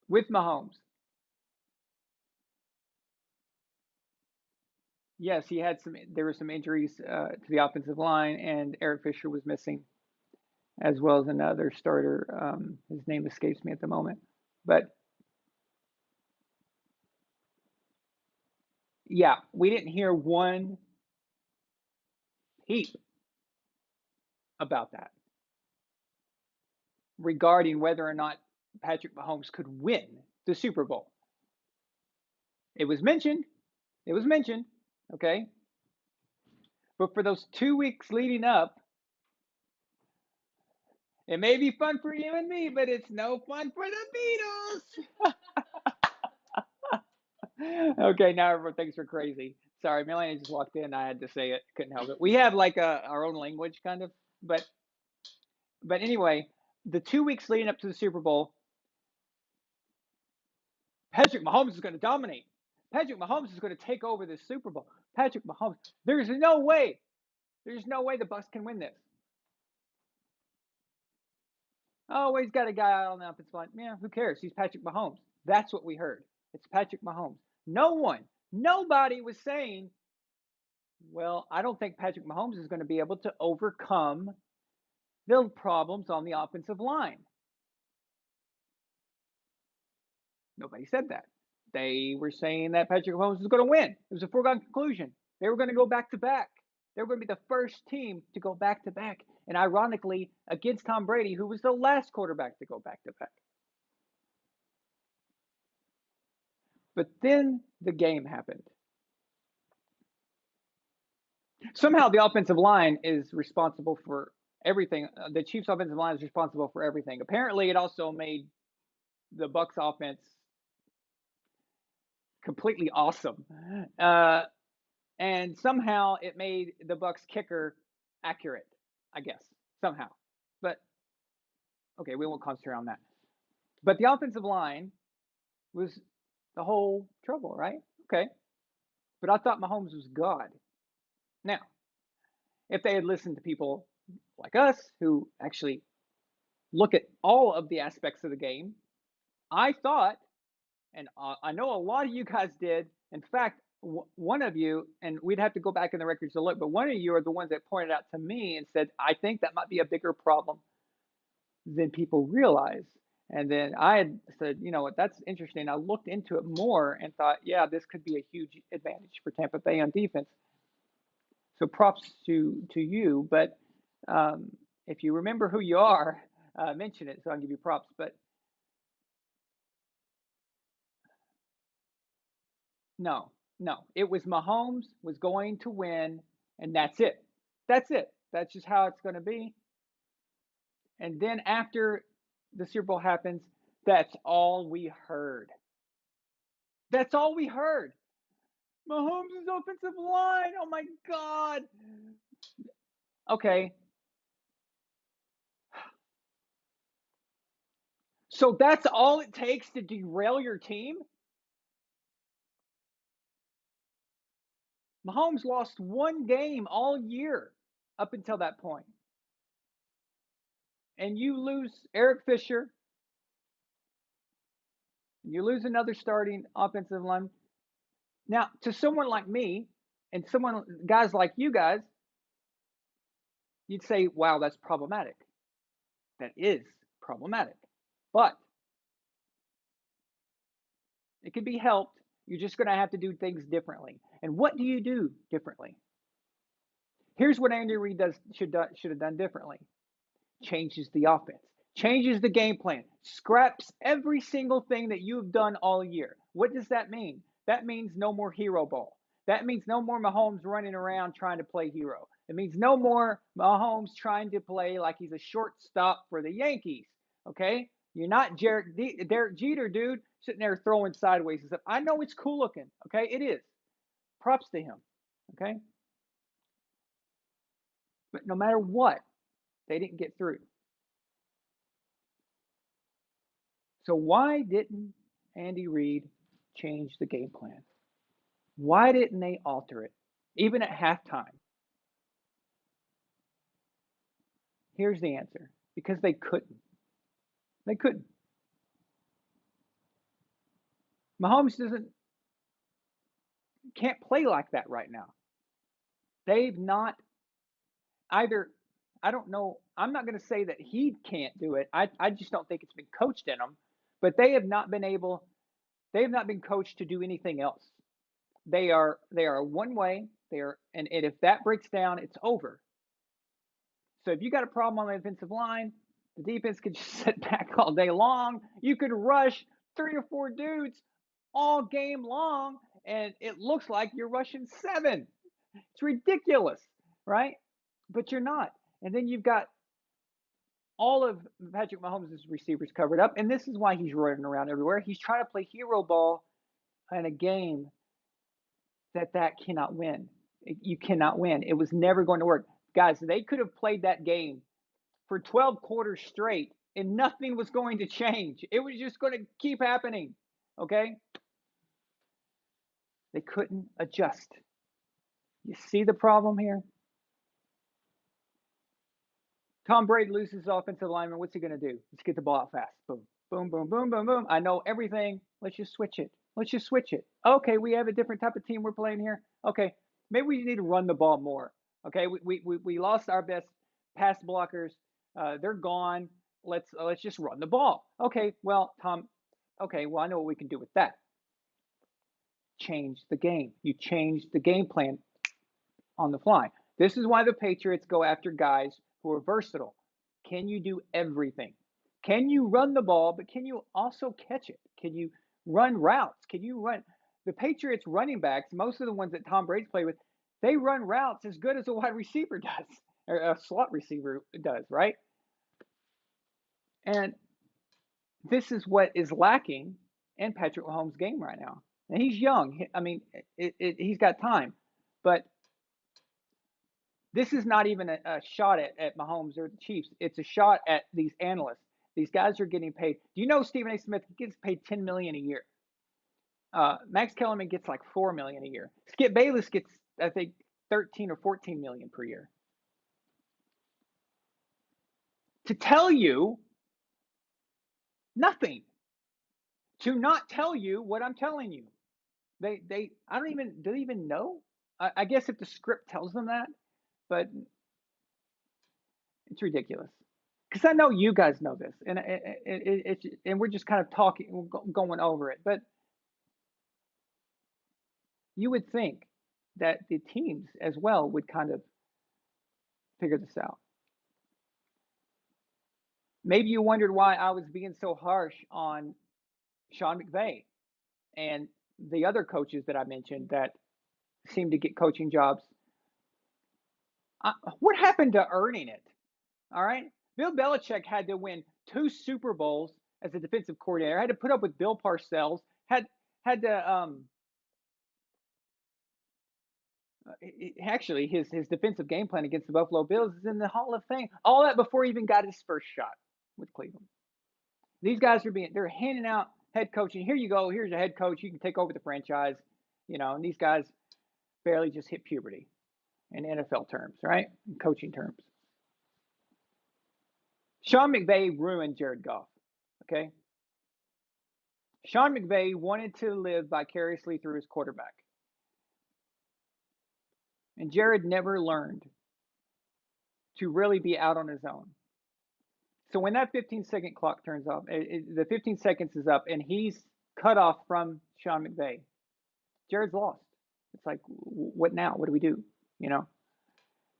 Speaker 1: with Mahomes, yes, he had some. There were some injuries to the offensive line, and Eric Fisher was missing, as well as another starter. His name escapes me at the moment, but yeah, we didn't hear one peep about that regarding whether or not Patrick Mahomes could win the Super Bowl. It was mentioned. It was mentioned. Okay. But for those 2 weeks leading up, it may be fun for you and me, but it's no fun for the Beatles. Okay, now everyone thinks we're crazy. Sorry, Melanie just walked in. I had to say it. Couldn't help it. We have like our own language, kind of. But anyway, the 2 weeks leading up to the Super Bowl, Patrick Mahomes is going to dominate. Patrick Mahomes is going to take over this Super Bowl. Patrick Mahomes. There's no way. There's no way the Bucks can win this. Oh, he's got a guy on the offensive line. Yeah, who cares? He's Patrick Mahomes. That's what we heard. It's Patrick Mahomes. Nobody was saying, well, I don't think Patrick Mahomes is going to be able to overcome the problems on the offensive line. Nobody said that. They were saying that Patrick Mahomes was going to win. It was a foregone conclusion. They were going to go back to back. They were going to be the first team to go back to back. And ironically, against Tom Brady, who was the last quarterback to go back to back. But then the game happened. Somehow the offensive line is responsible for everything. The Chiefs' offensive line is responsible for everything. Apparently, it also made the Bucks' offense completely awesome. And somehow it made the Bucks kicker accurate, I guess, somehow. But okay, we won't concentrate on that. But the offensive line was the whole trouble, right? Okay. But I thought Mahomes was God. Now, if they had listened to people like us who actually look at all of the aspects of the game, I thought, and I know a lot of you guys did. In fact, one of you, and we'd have to go back in the records to look, but one of you are the ones that pointed out to me and said, I think that might be a bigger problem than people realize. And then I had said, you know what, that's interesting. I looked into it more and thought, yeah, this could be a huge advantage for Tampa Bay on defense. So props to you. But if you remember who you are, mention it so I can give you props. But No, no. It was Mahomes was going to win, and that's it. That's it. That's just how it's going to be. And then after the Super Bowl happens, that's all we heard. That's all we heard. Mahomes' offensive line. Oh my God. Okay. So that's all it takes to derail your team? Mahomes lost one game all year up until that point. And you lose Eric Fisher, you lose another starting offensive line. Now, to someone like me and someone guys like you guys, you'd say, "Wow, that's problematic." That is problematic. But it can be helped. You're just going to have to do things differently. And what do you do differently? Here's what Andy Reid should have done differently. Changes the offense, changes the game plan, scraps every single thing that you've done all year. What does that mean? That means no more hero ball. That means no more Mahomes running around trying to play hero. It means no more Mahomes trying to play like he's a shortstop for the Yankees. Okay? You're not Derek Jeter, dude, sitting there throwing sideways and stuff. I know it's cool looking. Okay? It is. Props to him. Okay? But no matter what, they didn't get through. So why didn't Andy Reid change the game plan? Why didn't they alter it, even at halftime? Here's the answer: because they couldn't. They couldn't. Mahomes doesn't can't play like that right now. They've not either. I don't know. I'm not going to say that he can't do it. I just don't think it's been coached in them. But they have not been able. They have not been coached to do anything else. They are one way. They are, and if that breaks down, it's over. So if you got a problem on the offensive line, the defense could just sit back all day long. You could rush 3 or 4 dudes all game long, and it looks like you're rushing 7. It's ridiculous, right? But you're not. And then you've got all of Patrick Mahomes' receivers covered up, and this is why he's running around everywhere. He's trying to play hero ball in a game that cannot win. You cannot win. It was never going to work. Guys, they could have played that game for 12 quarters straight and nothing was going to change. It was just going to keep happening. Okay? They couldn't adjust. You see the problem here? Tom Brady loses his offensive lineman. What's he going to do? Let's get the ball out fast. Boom, boom, boom, boom, boom, boom. I know everything. Let's just switch it. Let's just switch it. Okay, we have a different type of team we're playing here. Okay, maybe we need to run the ball more. Okay, we lost our best pass blockers. They're gone. Let's just run the ball. Okay, well, Tom. Okay, well, I know what we can do with that. Change the game. You change the game plan on the fly. This is why the Patriots go after guys who are versatile. Can you do everything? Can you run the ball, but can you also catch it? Can you run routes? Can you run? The Patriots running backs, most of the ones that Tom Brady's played with, they run routes as good as a wide receiver does, or a slot receiver does, right? And this is what is lacking in Patrick Mahomes' game right now. And he's young. I mean, he's got time, but this is not even a shot at Mahomes or the Chiefs. It's a shot at these analysts. These guys are getting paid. Do you know Stephen A. Smith gets paid $10 million a year? Max Kellerman gets like $4 million a year. Skip Bayless gets, I think, 13 or 14 million per year. To tell you nothing. To not tell you what I'm telling you. I don't even, do they even know? I guess if the script tells them that, but it's ridiculous. Because I know you guys know this, and and we're just kind of talking, going over it. But you would think that the teams as well would kind of figure this out. Maybe you wondered why I was being so harsh on Sean McVay and the other coaches that I mentioned that seem to get coaching jobs, what happened to earning it? All right. Bill Belichick had to win 2 Super Bowls as a defensive coordinator, had to put up with Bill Parcells, had to actually his defensive game plan against the Buffalo Bills is in the Hall of Fame. All that before he even got his first shot with Cleveland. These guys they're handing out head coaching. Here you go. Here's a head coach. You can take over the franchise. And these guys barely just hit puberty in NFL terms, right? In coaching terms. Sean McVay ruined Jared Goff. Okay. Sean McVay wanted to live vicariously through his quarterback. And Jared never learned to really be out on his own. So when that 15-second clock turns off, the 15 seconds is up, and he's cut off from Sean McVay. Jared's lost. It's like, what now? What do we do?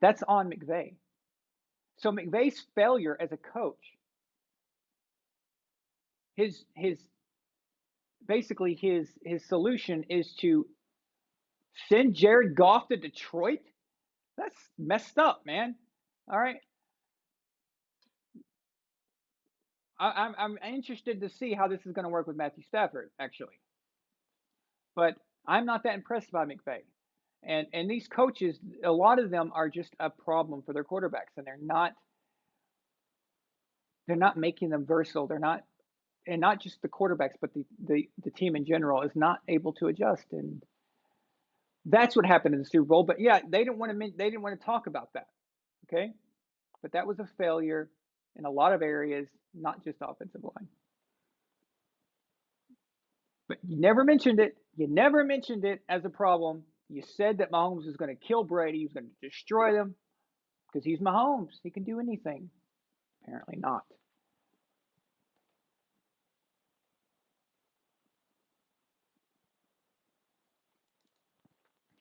Speaker 1: That's on McVay. So McVay's failure as a coach, his basically his solution is to send Jared Goff to Detroit. That's messed up, man. All right. I'm interested to see how this is going to work with Matthew Stafford, actually. But I'm not that impressed by McVay. And these coaches, a lot of them are just a problem for their quarterbacks, and they're not making them versatile. They're not, and not just the quarterbacks, but the team in general is not able to adjust. And that's what happened in the Super Bowl. But yeah, they didn't want to talk about that. Okay. But that was a failure in a lot of areas, not just offensive line. But you never mentioned it. You never mentioned it as a problem. You said that Mahomes was going to kill Brady. He was going to destroy them because he's Mahomes. He can do anything. Apparently not.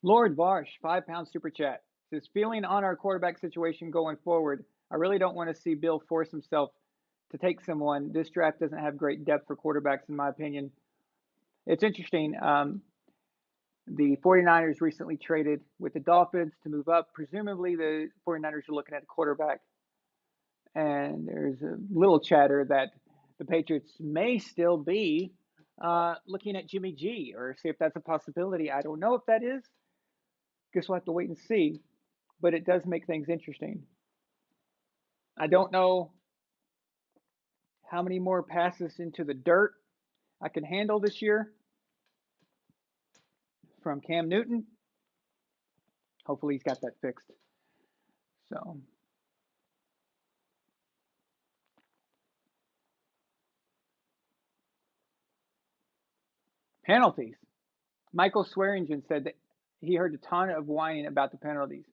Speaker 1: Lord Varsh, £5 super chat, says, feeling on our quarterback situation going forward, I really don't want to see Bill force himself to take someone. This draft doesn't have great depth for quarterbacks, in my opinion. It's interesting. The 49ers recently traded with the Dolphins to move up. Presumably, the 49ers are looking at a quarterback. And there's a little chatter that the Patriots may still be looking at Jimmy G, or see if that's a possibility. I don't know if that is. Guess we'll have to wait and see. But it does make things interesting. I don't know how many more passes into the dirt I can handle this year from Cam Newton. Hopefully he's got that fixed. So penalties. Michael Swearingen said that he heard a ton of whining about the penalties.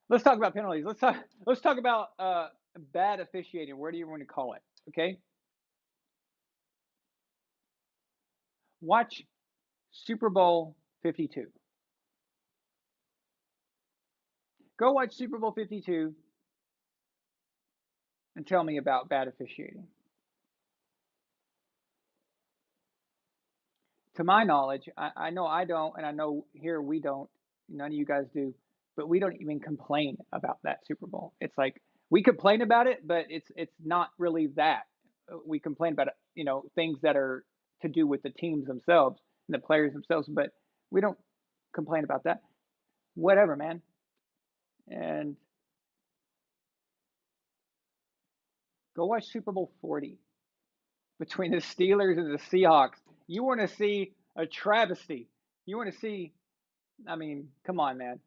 Speaker 1: Let's talk about penalties. Let's talk about bad officiating. Where do you want to call it? Okay. Watch Super Bowl 52. Go watch Super Bowl 52 and tell me about bad officiating. To my knowledge, I know I don't, and I know here we don't. None of you guys do, but we don't even complain about that Super Bowl. It's like we complain about it, but it's not really that. We complain about things that are to do with the teams themselves and the players themselves, but we don't complain about that. Whatever, man. And go watch Super Bowl 40 between the Steelers and the Seahawks. You want to see a travesty. You want to see, I mean, come on, man.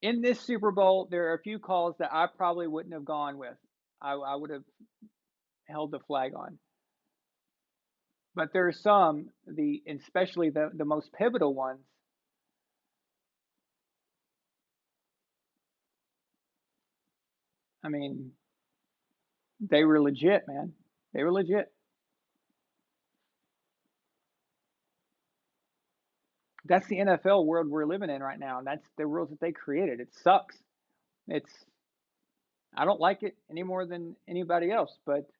Speaker 1: In this Super Bowl, there are a few calls that I probably wouldn't have gone with. I would have held the flag on. But there are some, especially the most pivotal ones. I mean, they were legit, man. They were legit. That's the NFL world we're living in right now, and that's the rules that they created. It sucks. I don't like it any more than anybody else, but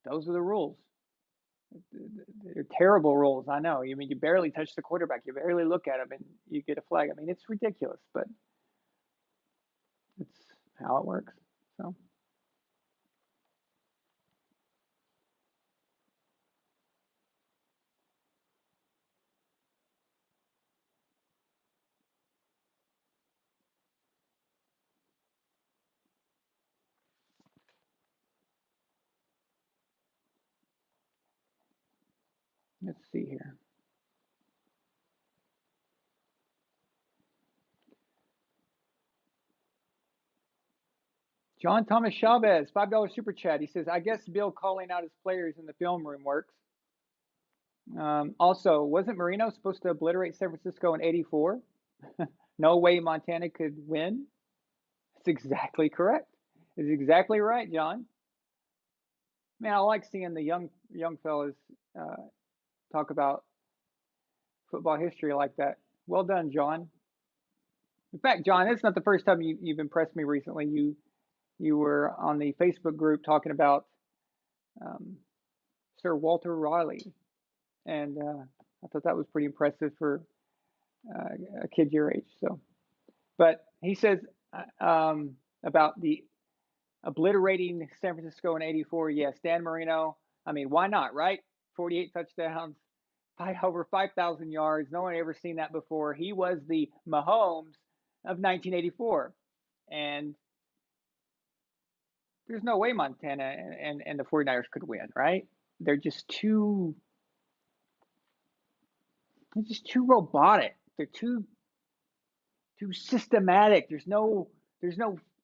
Speaker 1: Those are the rules. They're terrible rules. I know. I mean, you barely touch the quarterback. You barely look at him, and you get a flag. I mean, it's ridiculous, but it's how it works. So let's see here. John Thomas Chavez, $5 super chat. He says, "I guess Bill calling out his players in the film room works." Also, wasn't Marino supposed to obliterate San Francisco in '84? No way Montana could win. That's exactly correct. It's exactly right, John. Man, I like seeing the young fellas talk about football history like that. Well done, John. In fact, John, it's not the first time you've impressed me recently. You were on the Facebook group talking about um, Sir Walter Raleigh, and I thought that was pretty impressive for a kid your age. So, but he says about the obliterating San Francisco in '84. Yes, Dan Marino. I mean, why not, right? 48 touchdowns, over 5,000 yards. No one had ever seen that before. He was the Mahomes of 1984. And there's no way Montana and the 49ers could win, right? They're just too they're just too robotic. They're too systematic. There's no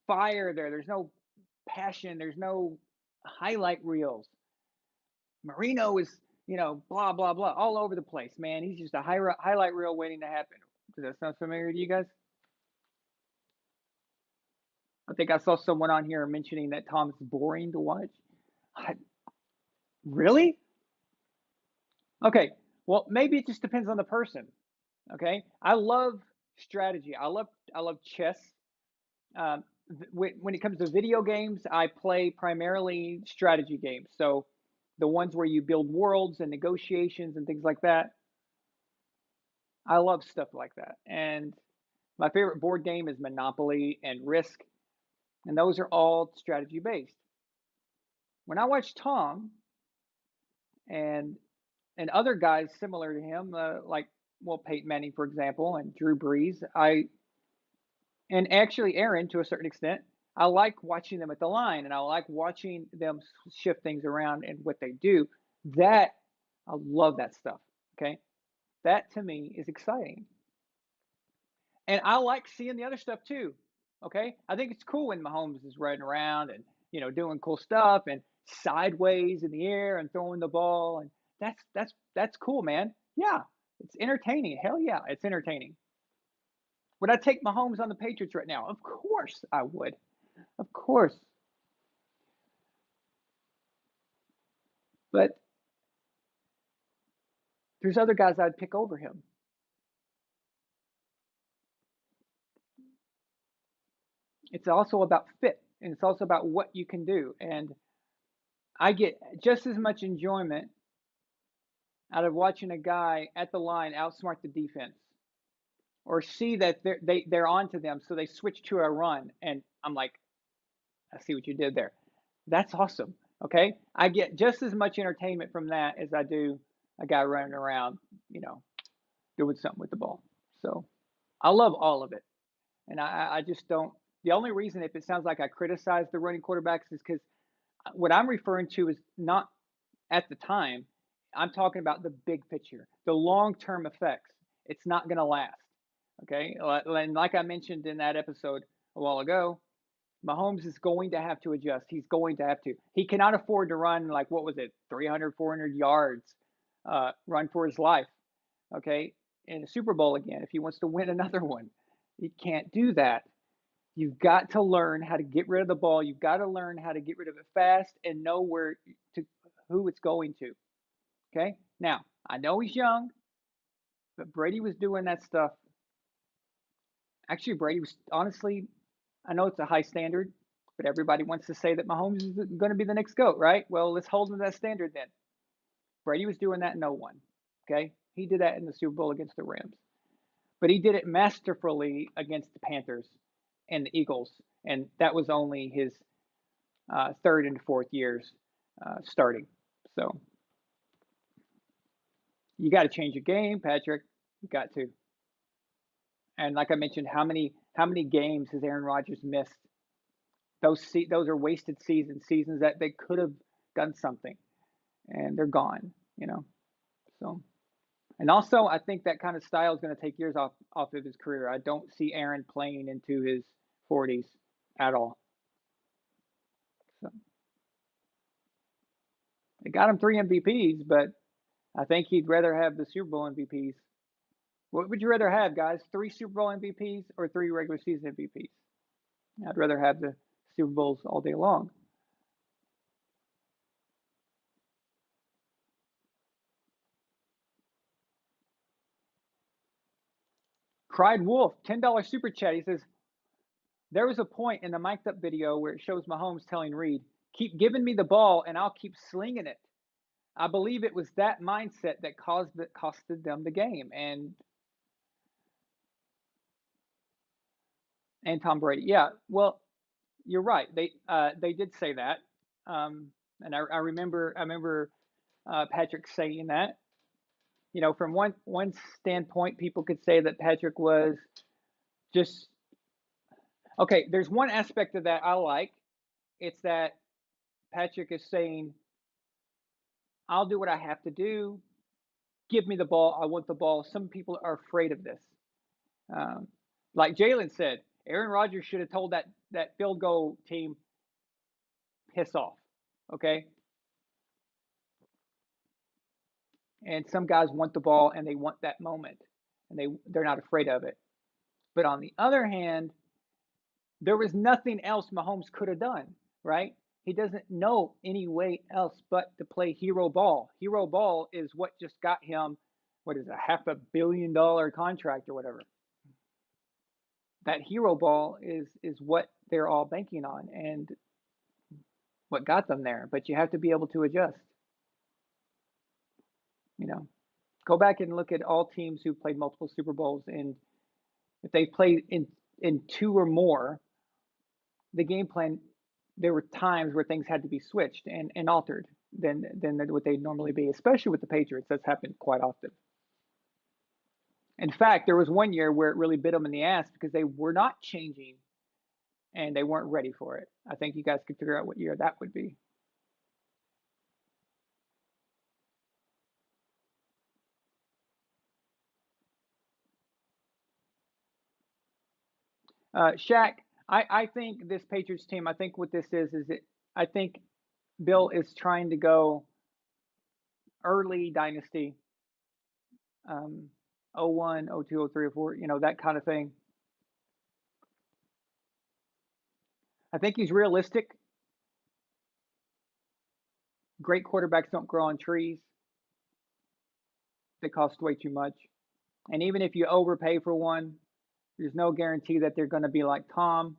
Speaker 1: fire there. There's no passion. There's no highlight reels. Marino is, blah blah blah all over the place, man. He's just a highlight reel waiting to happen. Does that sound familiar to you guys? I think I saw someone on here mentioning that Tom's boring to watch. I, really? Okay. Well, maybe it just depends on the person. Okay. I love strategy. I love chess. When it comes to video games, I play primarily strategy games. So the ones where you build worlds and negotiations and things like that. I love stuff like that. And my favorite board game is Monopoly and Risk, and those are all strategy based. When I watch Tom and other guys similar to him, like Peyton Manning, for example, and Drew Brees, and actually Aaron to a certain extent, I like watching them at the line, and I like watching them shift things around and what they do. That I love that stuff. Okay, that to me is exciting, and I like seeing the other stuff too. Okay, I think it's cool when Mahomes is running around and doing cool stuff and sideways in the air and throwing the ball, and that's cool, man. Yeah, it's entertaining. Hell yeah, it's entertaining. Would I take Mahomes on the Patriots right now? Of course I would. Of course. But there's other guys I'd pick over him. It's also about fit, and it's also about what you can do. And I get just as much enjoyment out of watching a guy at the line outsmart the defense, or see that they're onto them, so they switch to a run, and I'm like, I see what you did there. That's awesome. Okay, I get just as much entertainment from that as I do a guy running around, you know, doing something with the ball. So I love all of it, and I just don't. The only reason, if it sounds like I criticize the running quarterbacks, is because what I'm referring to is not at the time. I'm talking about the big picture, the long term effects. It's not going to last. Okay, and like I mentioned in that episode a while ago, Mahomes is going to have to adjust. He's going to have to. He cannot afford to run like, what was it, 300, 400 yards, run for his life. Okay, in a Super Bowl again if he wants to win another one. He can't do that. You've got to learn how to get rid of the ball. You've got to learn how to get rid of it fast and know to who it's going to. Okay. Now I know he's young, but Brady was doing that stuff. Actually, Brady was honestly. I know it's a high standard, But everybody wants to say that Mahomes is going to be the next GOAT, right? Well, let's hold him to that standard then. Brady was doing that in 01. Okay. He did that in the Super Bowl against the Rams, but he did it masterfully against the Panthers and the Eagles. And that was only his third and fourth years starting. So you got to change your game, Patrick. You got to. And like I mentioned, how many games has Aaron Rodgers missed? Those are wasted seasons that they could have done something, and they're gone. So. And also, I think that kind of style is going to take years off of his career. I don't see Aaron playing into his 40s at all. So they got him 3 MVPs, but I think he'd rather have the Super Bowl MVPs. What would you rather have, guys? 3 Super Bowl MVPs or 3 regular season MVPs? I'd rather have the Super Bowls all day long. Cried Wolf, $10 super chat. He says, there was a point in the mic'd up video where it shows Mahomes telling Reed, keep giving me the ball and I'll keep slinging it. I believe it was that mindset that costed them the game, and Tom Brady. Yeah, well, you're right. They did say that, and I remember Patrick saying that. From one standpoint, people could say that Patrick was just okay. There's one aspect of that I like. It's that Patrick is saying, "I'll do what I have to do. Give me the ball. I want the ball." Some people are afraid of this. Um, like Jalen said, Aaron Rodgers should have told that field goal team, piss off. Okay. And some guys want the ball and they want that moment, and they're not afraid of it. But on the other hand, there was nothing else Mahomes could have done, right? He doesn't know any way else but to play hero ball. Hero ball is what just got him, what is it, $500 million contract or whatever. That hero ball is what they're all banking on and what got them there. But you have to be able to adjust. Go back and look at all teams who played multiple Super Bowls, and if they played in 2 or more, the game plan, there were times where things had to be switched and altered than what they'd normally be, especially with the Patriots. That's happened quite often. In fact, there was one year where it really bit them in the ass because they were not changing and they weren't ready for it. I think you guys could figure out what year that would be. Shaq, I think this Patriots team, I think what this is that I think Bill is trying to go early dynasty, 01, 02, 03, 04, that kind of thing. I think he's realistic. Great quarterbacks don't grow on trees. They cost way too much. And even if you overpay for one, there's no guarantee that they're going to be like Tom.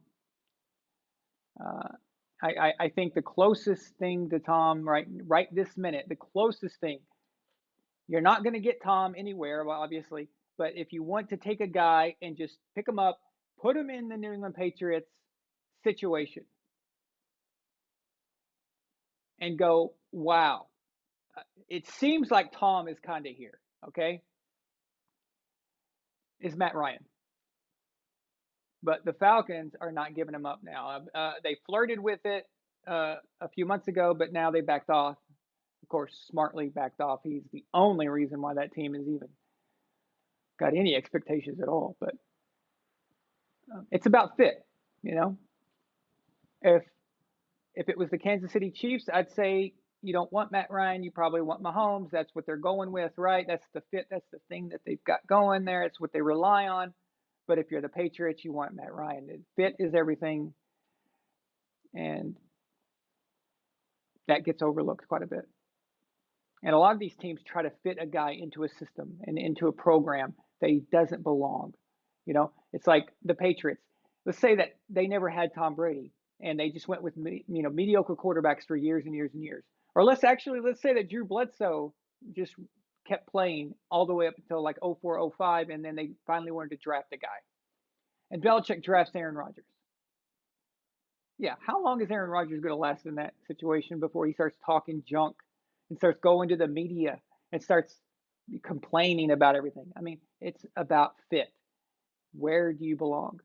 Speaker 1: I think the closest thing to Tom right this minute, the closest thing, you're not going to get Tom anywhere, well, obviously, but if you want to take a guy and just pick him up, put him in the New England Patriots situation and go, wow, it seems like Tom is kind of here, okay, is Matt Ryan. But the Falcons are not giving him up now. They flirted with it a few months ago, but now they backed off. Of course, smartly backed off. He's the only reason why that team has even got any expectations at all. But it's about fit, you know. If it was the Kansas City Chiefs, I'd say you don't want Matt Ryan. You probably want Mahomes. That's what they're going with, right? That's the fit. That's the thing that they've got going there. It's what they rely on. But if you're the Patriots, you want Matt Ryan. Fit is everything, and that gets overlooked quite a bit. And a lot of these teams try to fit a guy into a system and into a program that he doesn't belong. It's like the Patriots. Let's say that they never had Tom Brady. and they just went with mediocre quarterbacks for years and years and years. Or let's say that Drew Bledsoe just kept playing all the way up until like 04, 05, and then they finally wanted to draft a guy. And Belichick drafts Aaron Rodgers. Yeah, how long is Aaron Rodgers going to last in that situation before he starts talking junk and starts going to the media and starts complaining about everything? I mean, it's about fit. Where do you belong?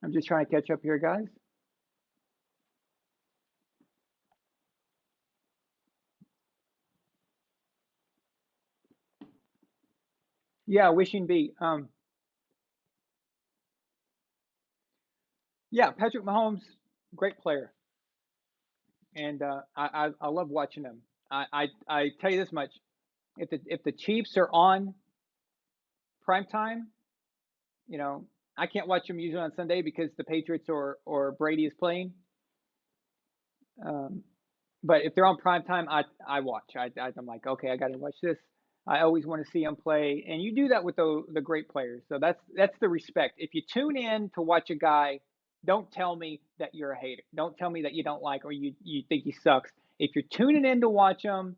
Speaker 1: I'm just trying to catch up here, guys. Yeah, wishing be. Yeah, Patrick Mahomes, great player, and I love watching him. I tell you this much: if the Chiefs are on prime time, you know, I can't watch them usually on Sunday because the Patriots or Brady is playing. Um, but if they're on prime time, I watch. I'm like, okay, I got to watch this. I always want to see them play, and you do that with the great players. So that's the respect. If you tune in to watch a guy, don't tell me that you're a hater. Don't tell me that you don't like or you think he sucks. If you're tuning in to watch him,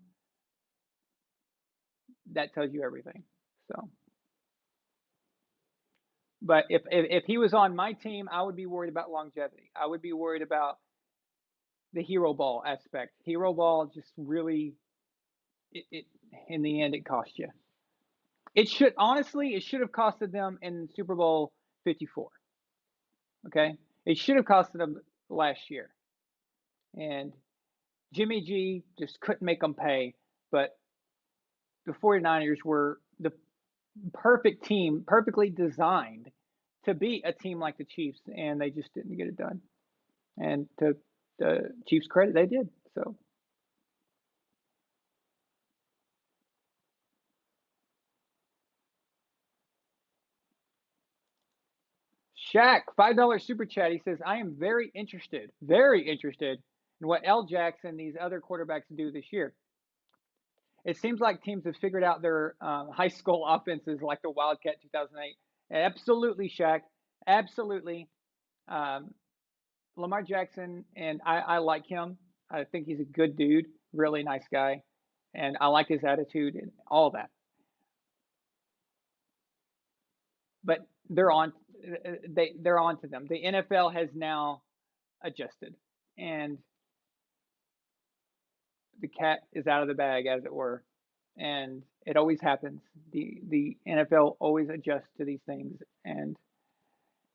Speaker 1: that tells you everything. So, but if he was on my team, I would be worried about longevity. I would be worried about the hero ball aspect. Hero ball just really it in the end it cost you. It should have costed them in Super Bowl 54. Okay, it should have costed them last year, and Jimmy G just couldn't make them pay. But the 49ers were the perfect team, perfectly designed to beat a team like the Chiefs, and they just didn't get it done. And to the Chiefs' credit, they did. So Shaq, $5 super chat. He says, I am very interested in what L. Jackson and these other quarterbacks do this year. It seems like teams have figured out their high school offenses like the Wildcat 2008. Absolutely, Shaq. Absolutely. Um, Lamar Jackson, and I like him. I think he's a good dude, really nice guy, and I like his attitude and all that. But they're on to them. The NFL has now adjusted, and the cat is out of the bag, as it were. And it always happens. The NFL always adjusts to these things, and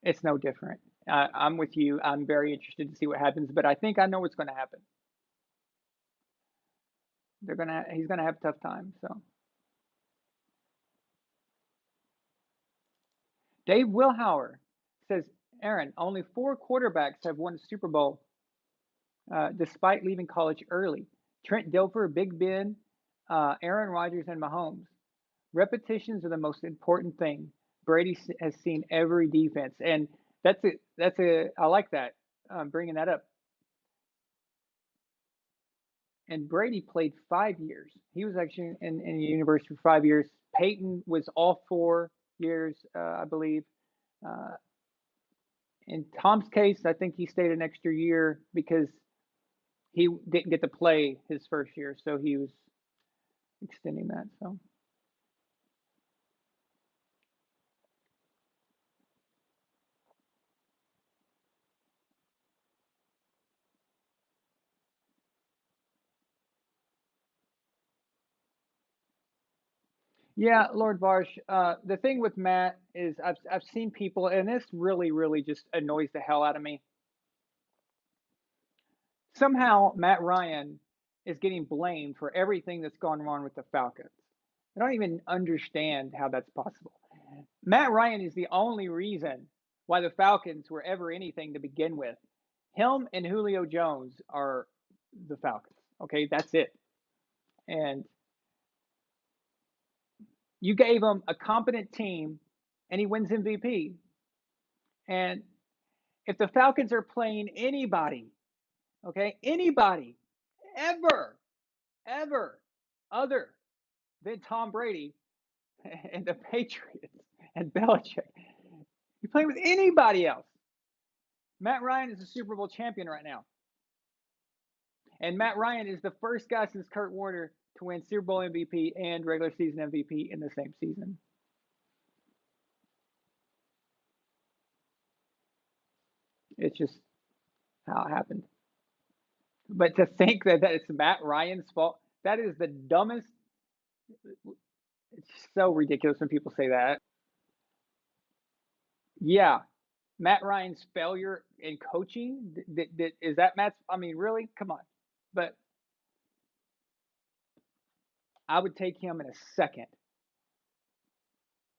Speaker 1: it's no different. I'm with you. I'm very interested to see what happens, but I think I know what's going to happen. He's gonna have a tough time. So Dave Wilhauer says, Aaron, only four quarterbacks have won the Super Bowl despite leaving college early. Trent Dilfer, Big Ben, Aaron Rodgers, and Mahomes. Repetitions are the most important thing. Brady has seen every defense, and I like that, bringing that up. And Brady played 5 years. He was actually in the university for 5 years. Peyton was all 4 years, I believe. Uh, in Tom's case, I think he stayed an extra year because he didn't get to play his first year, so he was extending that. So yeah, Lord Varsh. The thing with Matt is I've seen people, and this really just annoys the hell out of me. Somehow Matt Ryan is getting blamed for everything that's gone wrong with the Falcons. I don't even understand how that's possible. Matt Ryan is the only reason why the Falcons were ever anything to begin with. Him and Julio Jones are the Falcons. Okay, that's it. And you gave him a competent team, and he wins MVP. And if the Falcons are playing anybody Okay, anybody ever, ever, other than Tom Brady and the Patriots and Belichick. You play with anybody else. Matt Ryan is a Super Bowl champion right now. And Matt Ryan is the first guy since Kurt Warner to win Super Bowl MVP and regular season MVP in the same season. It's just how it happened. But to think that it's Matt Ryan's fault, that is the dumbest. It's so ridiculous when people say that. Yeah, Matt Ryan's failure in coaching, is that Matt's? I mean, really? Come on. But I would take him in a second.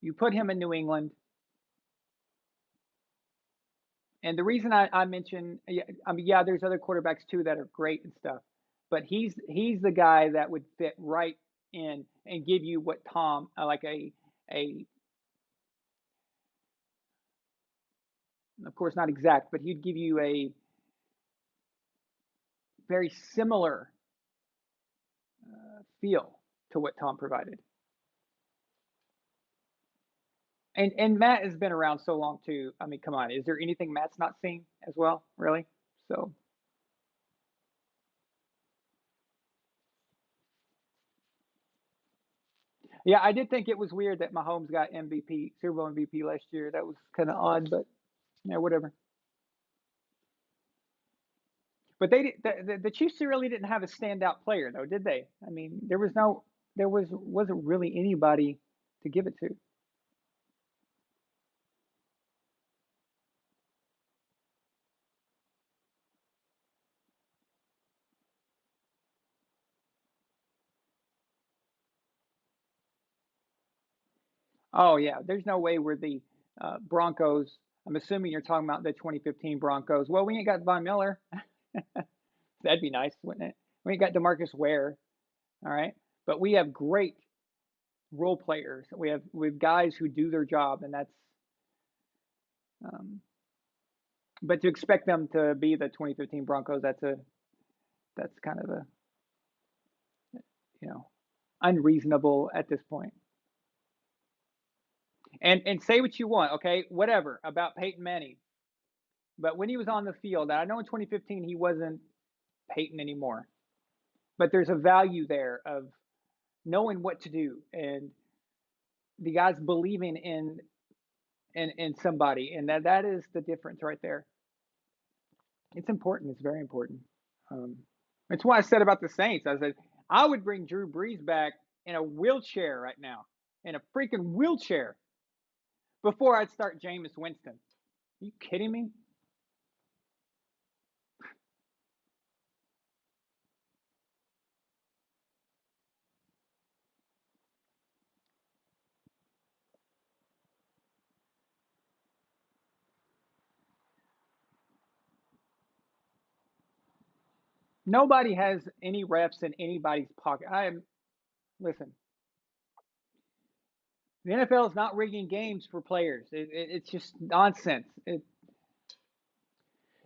Speaker 1: You put him in New England, and the reason I mention, yeah, I mean, yeah, there's other quarterbacks too that are great and stuff, but he's the guy that would fit right in and give you what Tom, like a of course not exact, but he'd give you a very similar feel to what Tom provided. And Matt has been around so long too. I mean, come on, is there anything Matt's not seen as well? Really? So yeah, I did think it was weird that Mahomes got MVP, Super Bowl MVP last year. That was kind of odd, but yeah, whatever. But they the Chiefs really didn't have a standout player though, did they? I mean, there wasn't really anybody to give it to. Oh yeah, there's no way we're the Broncos. I'm assuming you're talking about the 2015 Broncos. Well, we ain't got Von Miller. That'd be nice, wouldn't it? We ain't got Demarcus Ware. All right, but we have great role players. We have guys who do their job, and that's. Um, but to expect them to be the 2015 Broncos, that's kind of a you know unreasonable at this point. And say what you want, okay, whatever about Peyton Manning, but when he was on the field, I know in 2015 he wasn't Peyton anymore, but there's a value there of knowing what to do and the guys believing in somebody, and that is the difference right there. It's important. It's very important. Um, it's why I said about the Saints. I said I would bring Drew Brees back in a wheelchair right now, in a freaking wheelchair, before I'd start Jameis Winston. Are you kidding me? Nobody has any reps in anybody's pocket. I am listen. The NFL is not rigging games for players. It's just nonsense. Do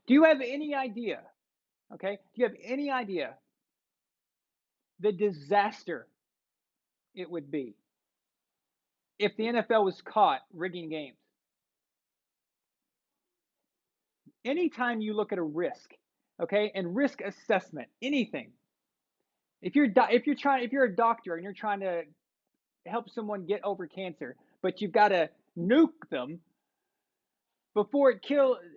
Speaker 1: you have any idea? Okay, do you have any idea the disaster it would be if the NFL was caught rigging games? Anytime you look at a risk, okay, and risk assessment, anything. If you're a doctor and you're trying to help someone get over cancer, but you've got to nuke them before it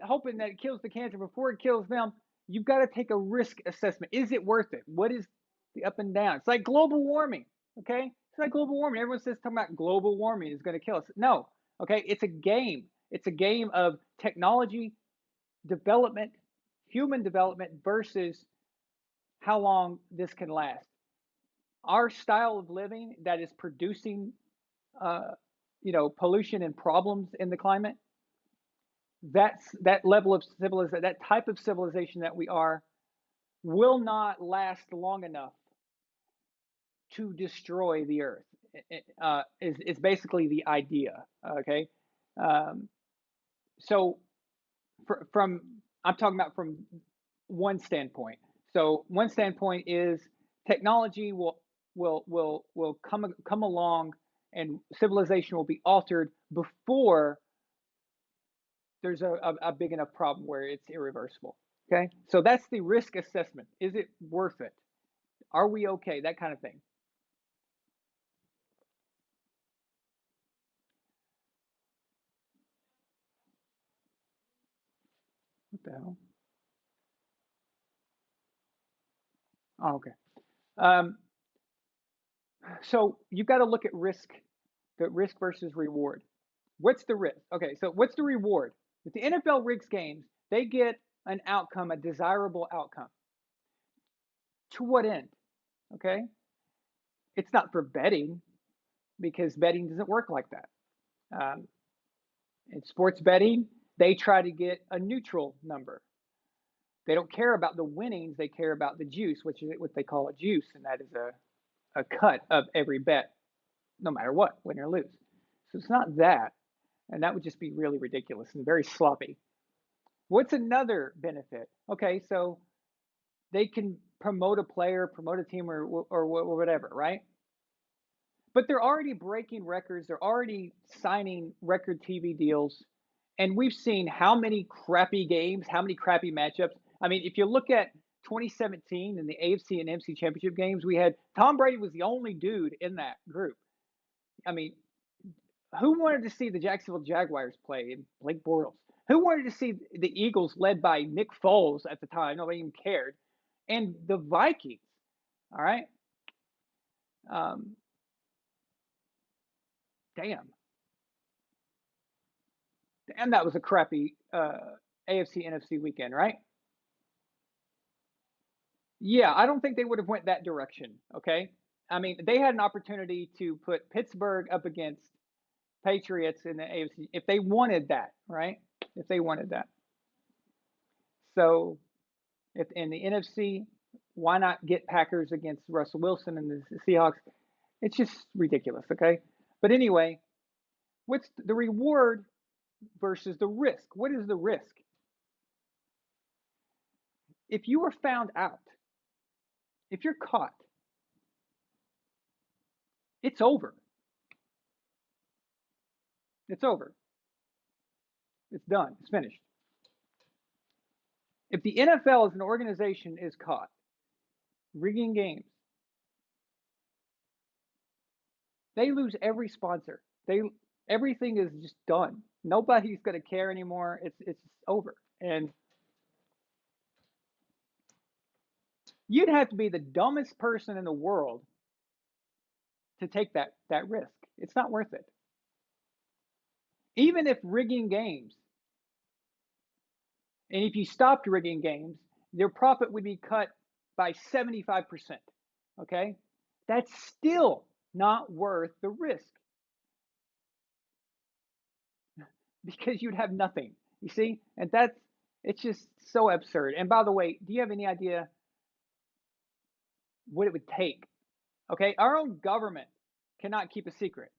Speaker 1: hoping that it kills the cancer before it kills them, you've got to take a risk assessment. Is it worth it? What is the up and down? It's like global warming, okay? It's like global warming. Everyone says talking about global warming is going to kill us. No, okay? It's a game. It's a game of technology development, human development versus how long this can last. Our style of living that is producing, uh, pollution and problems in the climate, that level of civilization, that type of civilization that we are, will not last long enough to destroy the earth. Is basically the idea. Okay, um, so from I'm talking about from one standpoint. So one standpoint is technology will come along and civilization will be altered before there's a big enough problem where it's irreversible. Okay, so that's the risk assessment. Is it worth it? Are we okay? That kind of thing. What the hell? Oh, okay. Um, so you've got to look at risk, the risk versus reward. What's the risk? Okay, so what's the reward? If the NFL rigs games, they get an outcome, a desirable outcome. To what end? Okay, it's not for betting because betting doesn't work like that. Um, in sports betting, they try to get a neutral number. They don't care about the winnings; they care about the juice, which is what they call a juice, and that is a cut of every bet, no matter what, win or lose. So it's not that, and that would just be really ridiculous and very sloppy. What's another benefit? Okay, so they can promote a player, promote a team, or whatever, right? But they're already breaking records. They're already signing record TV deals, and we've seen how many crappy games, how many crappy matchups. I mean, if you look at 2017 in the AFC and NFC Championship games, we had Tom Brady was the only dude in that group. I mean, who wanted to see the Jacksonville Jaguars play and Blake Bortles? Who wanted to see the Eagles led by Nick Foles at the time? Nobody even cared. And the Vikings. All right. Um, damn. And that was a crappy AFC NFC weekend, right? Yeah, I don't think they would have went that direction. Okay. I mean, they had an opportunity to put Pittsburgh up against Patriots in the AFC if they wanted that, right? If they wanted that. So if in the NFC, why not get Packers against Russell Wilson and the Seahawks? It's just ridiculous, okay? But anyway, what's the reward versus the risk? What is the risk? If you are found out, if you're caught, it's over. It's over. It's done. It's finished. If the NFL as an organization is caught rigging games, they lose every sponsor. They everything is just done. Nobody's going to care anymore. It's over. And you'd have to be the dumbest person in the world to take that risk. It's not worth it. Even if rigging games, and if you stopped rigging games, their profit would be cut by 75%. Okay? That's still not worth the risk because you'd have nothing. You see? And that's it's just so absurd. And by the way, do you have any idea what it would take? Okay? Our own government cannot keep a secret.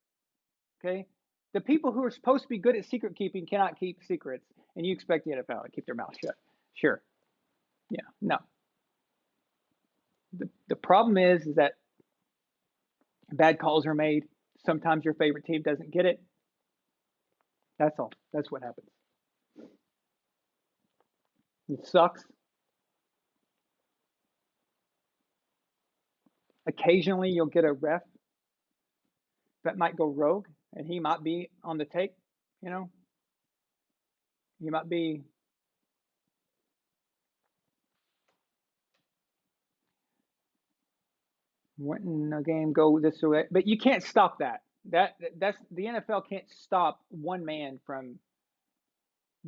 Speaker 1: Okay? The people who are supposed to be good at secret keeping cannot keep secrets, and you expect the NFL to keep their mouth shut. Sure. Yeah. No. The problem is that bad calls are made. Sometimes your favorite team doesn't get it. That's all. That's what happens. It sucks. Occasionally, you'll get a ref that might go rogue, and he might be on the take. You know, he might be wanting a game go this way, but you can't stop that. That's the NFL can't stop one man from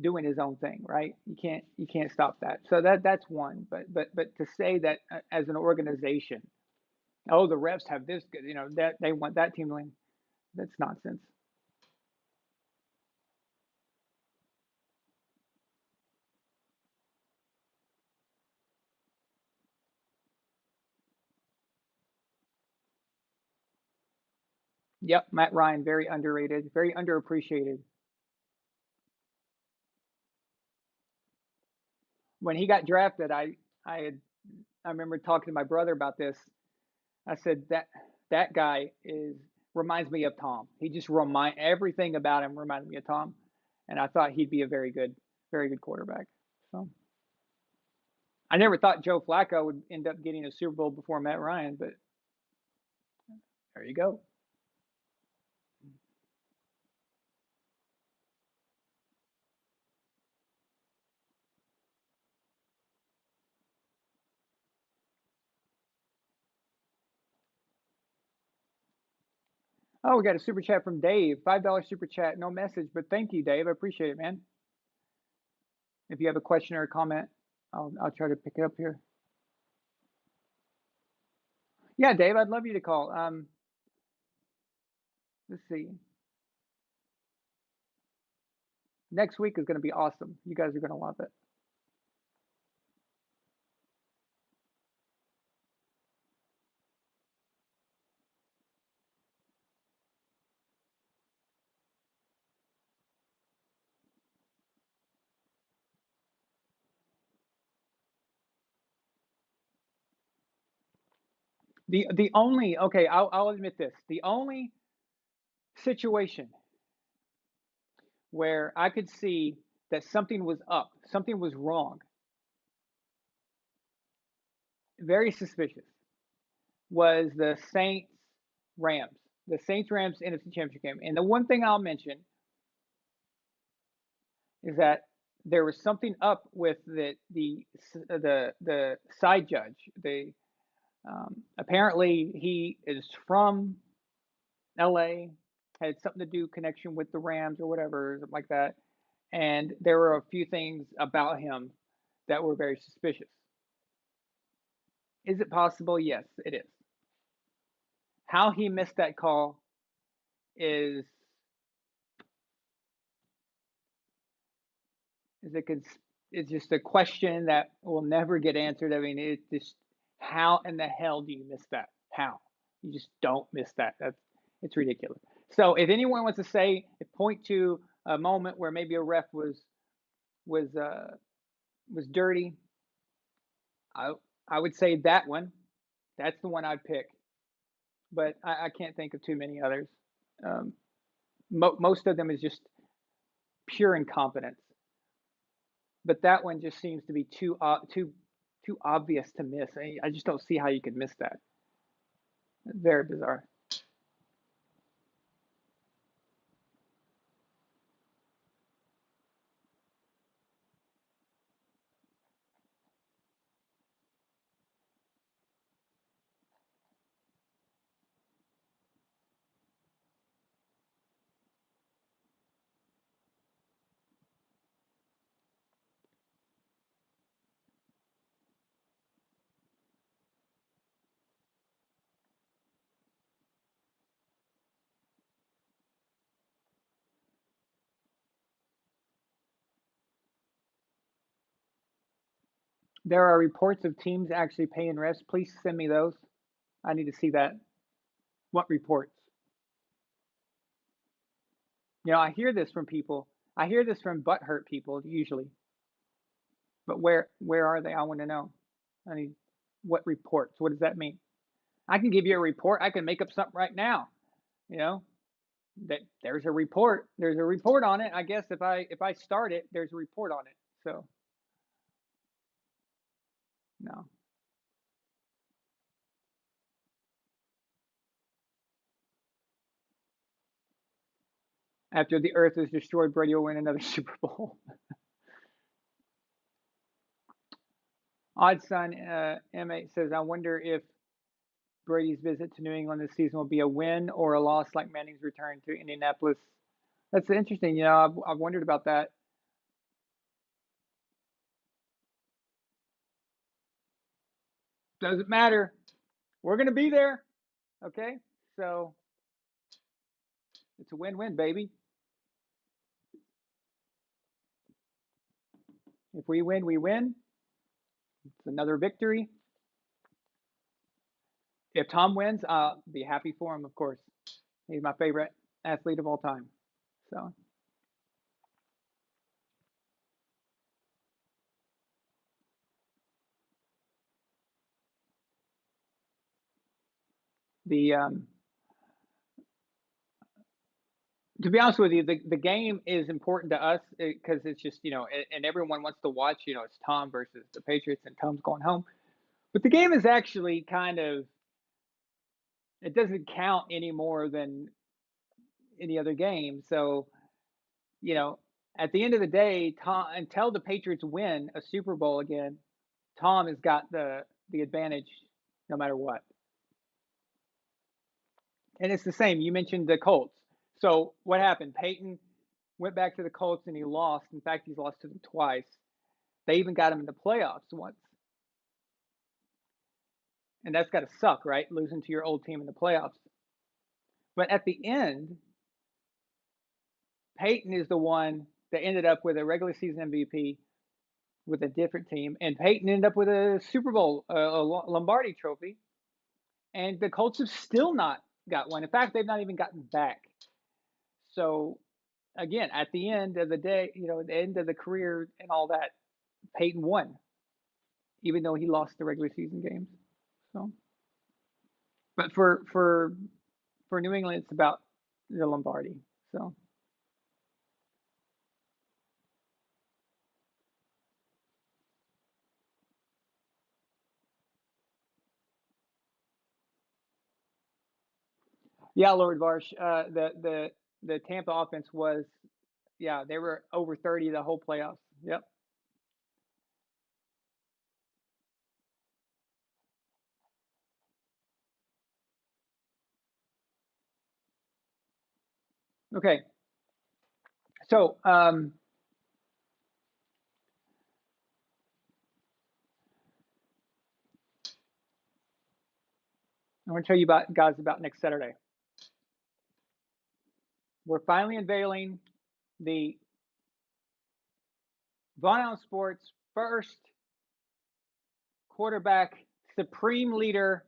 Speaker 1: doing his own thing, right? You can't stop that. So that's one. But to say that as an organization, oh, the refs have this, that they want that team to win, that's nonsense. Yep, Matt Ryan, very underrated, very underappreciated. when he got drafted, I remember talking to my brother about this. I said that guy is reminds me of Tom. He just remind everything about him reminded me of Tom, and I thought he'd be a very good quarterback. So I never thought Joe Flacco would end up getting a Super Bowl before Matt Ryan, but there you go. Oh, we got a super chat from Dave. $5 super chat, no message, but thank you, Dave. I appreciate it, man. If you have a question or a comment, I'll try to pick it up here. Yeah, Dave, I'd love you to call. Let's see. Next week is going to be awesome. You guys are going to love it. The only okay, I'll admit this. The only situation where I could see that something was up, something was wrong, very suspicious, was the Saints Rams. The Saints Rams NFC Championship game. And the one thing I'll mention is that there was something up with the side judge. The apparently he is from LA, had something to do connection with the Rams or whatever, something like that. And there were a few things about him that were very suspicious. Is it possible? Yes, it is. How he missed that call is is a it's just a question that will never get answered. I mean, it's just how in the hell do you miss that? How? You just don't miss that. That's it's ridiculous. So if anyone wants to say point to a moment where maybe a ref was uh was dirty, I I would say that one. That's the one I'd pick. But I can't think of too many others. Um, most of them is just pure incompetence. But that one just seems to be too obvious to miss. I just don't see how you could miss that. Very bizarre. There are reports of teams actually paying refs. Please send me those. I need to see that. What reports? I hear this from people. I hear this from butthurt people usually. But where are they? I want to know. I mean, what reports? What does that mean? I can give you a report. I can make up something right now. You know that there's a report. There's a report on it. I guess if I start it, there's a report on it. So no. After the Earth is destroyed, Brady will win another Super Bowl. Odd Son M8 says, I wonder if Brady's visit to New England this season will be a win or a loss like Manning's return to Indianapolis. That's interesting. I've wondered about that. Doesn't matter. We're going to be there. Okay. So it's a win win, baby. If we win, we win. It's another victory. If Tom wins, I'll be happy for him, of course. He's my favorite athlete of all time. So The To be honest with you, the game is important to us because it's just, and everyone wants to watch. It's Tom versus the Patriots, and Tom's going home. But the game is actually kind of, it doesn't count any more than any other game. So, you know, at the end of the day, Tom, until the Patriots win a Super Bowl again, Tom has got the advantage no matter what. And it's the same. You mentioned the Colts. So what happened? Peyton went back to the Colts and he lost. In fact, he's lost to them twice. They even got him in the playoffs once. And that's got to suck, right? Losing to your old team in the playoffs. But at the end, Peyton is the one that ended up with a regular season MVP with a different team. And Peyton ended up with a Super Bowl, a Lombardi trophy. And the Colts have still not got one. In fact, they've not even gotten back. So, again, at the end of the day, at the end of the career and all that, Peyton won, even though he lost the regular season games. So, but for New England, it's about the Lombardi. So, yeah, Lord Varsh, the Tampa offense was, yeah, they were over 30 the whole playoffs. Yep. Okay. So, I want to tell you about guys about next Saturday. We're finally unveiling the Von Allen Sports first quarterback supreme leader,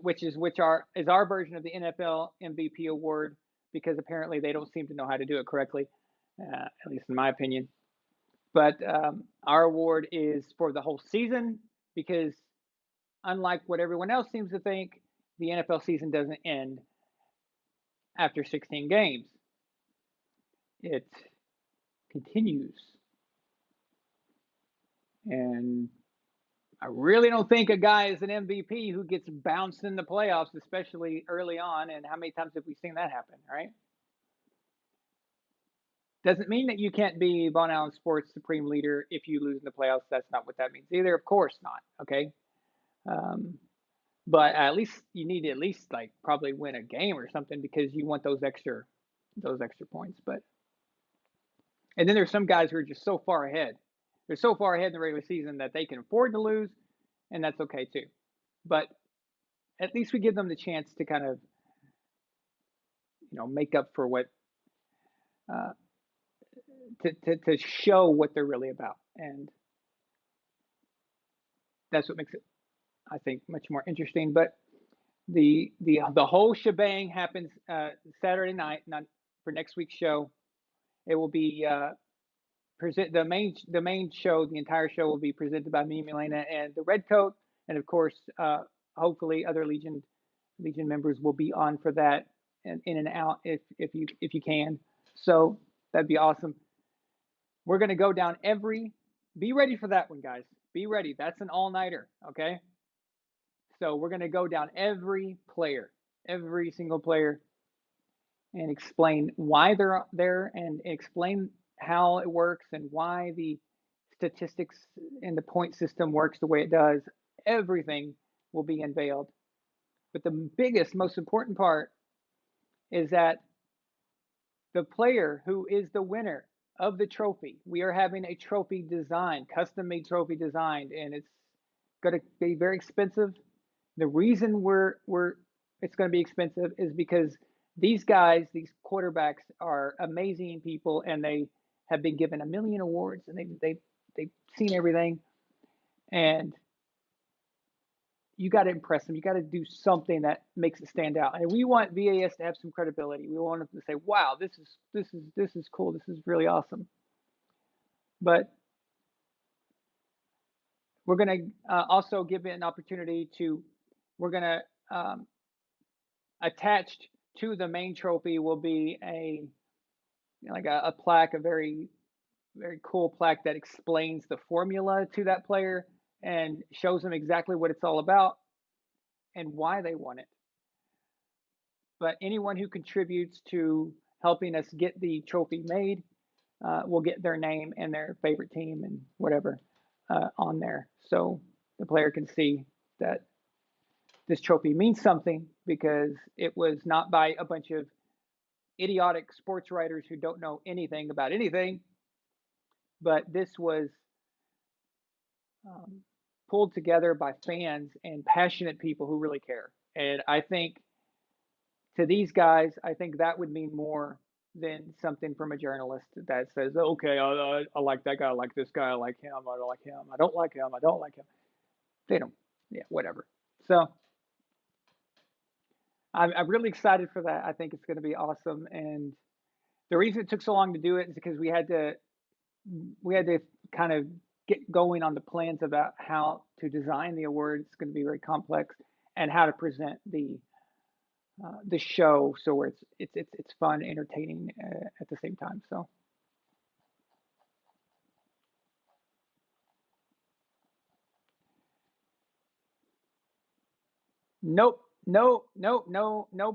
Speaker 1: which is our version of the NFL MVP award, because apparently they don't seem to know how to do it correctly, at least in my opinion. But our award is for the whole season because, unlike what everyone else seems to think, the NFL season doesn't end after 16 games. It continues. And I really don't think a guy is an MVP who gets bounced in the playoffs, especially early on. And how many times have we seen that happen, right? Doesn't mean that you can't be Von Allen Sports supreme leader if you lose in the playoffs. That's not what that means either. Of course not. Okay. Um, but at least you need to at least like probably win a game or something because you want those extra points. But and then there's some guys who are just so far ahead. They're so far ahead in the regular season that they can afford to lose, and that's okay too. But at least we give them the chance to kind of make up for what uh, to show what they're really about, and that's what makes it, I think, much more interesting. But the whole shebang happens Saturday night, not for next week's show. It will be present the main show. The entire show will be presented by me, Milena, and the Red Coat, and of course, hopefully, other Legion members will be on for that and in and out if you can. So that'd be awesome. We're gonna go down every. Be ready for that one, guys. Be ready. That's an all-nighter. Okay. So we're gonna go down every player, every single player, and explain why they're there and explain how it works and why the statistics and the point system works the way it does. Everything will be unveiled. But the biggest, most important part is that the player who is the winner of the trophy, we are having a trophy designed, custom made trophy designed, and it's going to be very expensive. The reason we're it's going to be expensive is because these guys, these quarterbacks, are amazing people, and they have been given a million awards, and they've seen everything, and you got to impress them. You got to do something that makes it stand out. And we want VAS to have some credibility. We want them to say, "Wow, this is cool. This is really awesome." But we're going to also give it an opportunity to. We're going to attached to the main trophy will be a plaque, a very cool plaque that explains the formula to that player and shows them exactly what it's all about and why they won it. But anyone who contributes to helping us get the trophy made will get their name and their favorite team and whatever on there. So the player can see that this trophy means something because it was not by a bunch of idiotic sports writers who don't know anything about anything, but this was um, pulled together by fans and passionate people who really care. And I think to these guys, I think that would mean more than something from a journalist that says, okay, I like that guy, I like this guy, I like him, I don't like him, I don't like him, I don't like him. They don't, yeah, whatever. So I'm really excited for that. I think it's going to be awesome. And the reason it took so long to do it is because we had to kind of get going on the plans about how to design the award. It's going to be very complex, and how to present the show so where it's fun, entertaining at the same time. So nope, no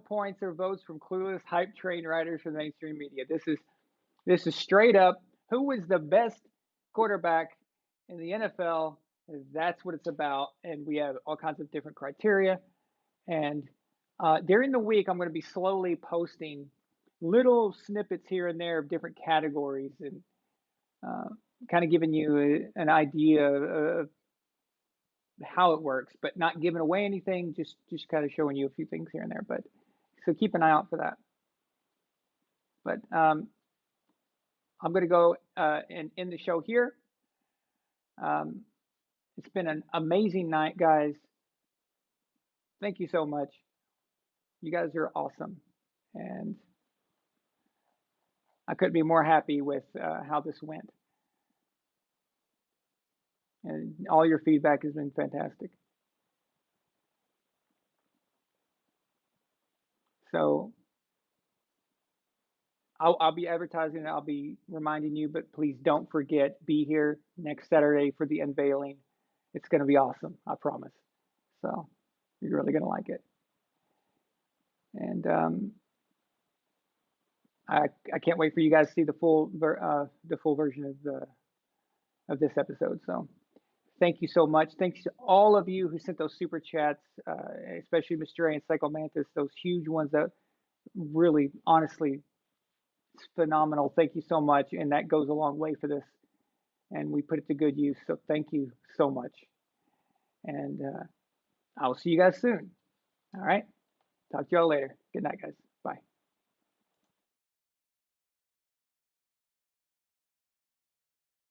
Speaker 1: points or votes from clueless hype train writers from the mainstream media. This is straight up who was the best quarterback in the NFL. That's what it's about, and we have all kinds of different criteria. And during the week, I'm going to be slowly posting little snippets here and there of different categories and uh, kind of giving you an idea of how it works, but not giving away anything. Just kind of showing you a few things here and there. But so keep an eye out for that. But I'm going to go and end the show here. Um, it's been an amazing night, guys. Thank you so much. You guys are awesome, and I couldn't be more happy with how this went. And all your feedback has been fantastic. So I'll be advertising, I'll be reminding you, but please don't forget, be here next Saturday for the unveiling. It's going to be awesome, I promise. So you're really going to like it. And I can't wait for you guys to see the full version of this episode. So thank you so much. Thanks to all of you who sent those super chats, especially Mr. Ray and Psycho Mantis, those huge ones that really, honestly, it's phenomenal. Thank you so much. And that goes a long way for this. And we put it to good use. So thank you so much. And I will see you guys soon. All right. Talk to y'all later. Good night, guys.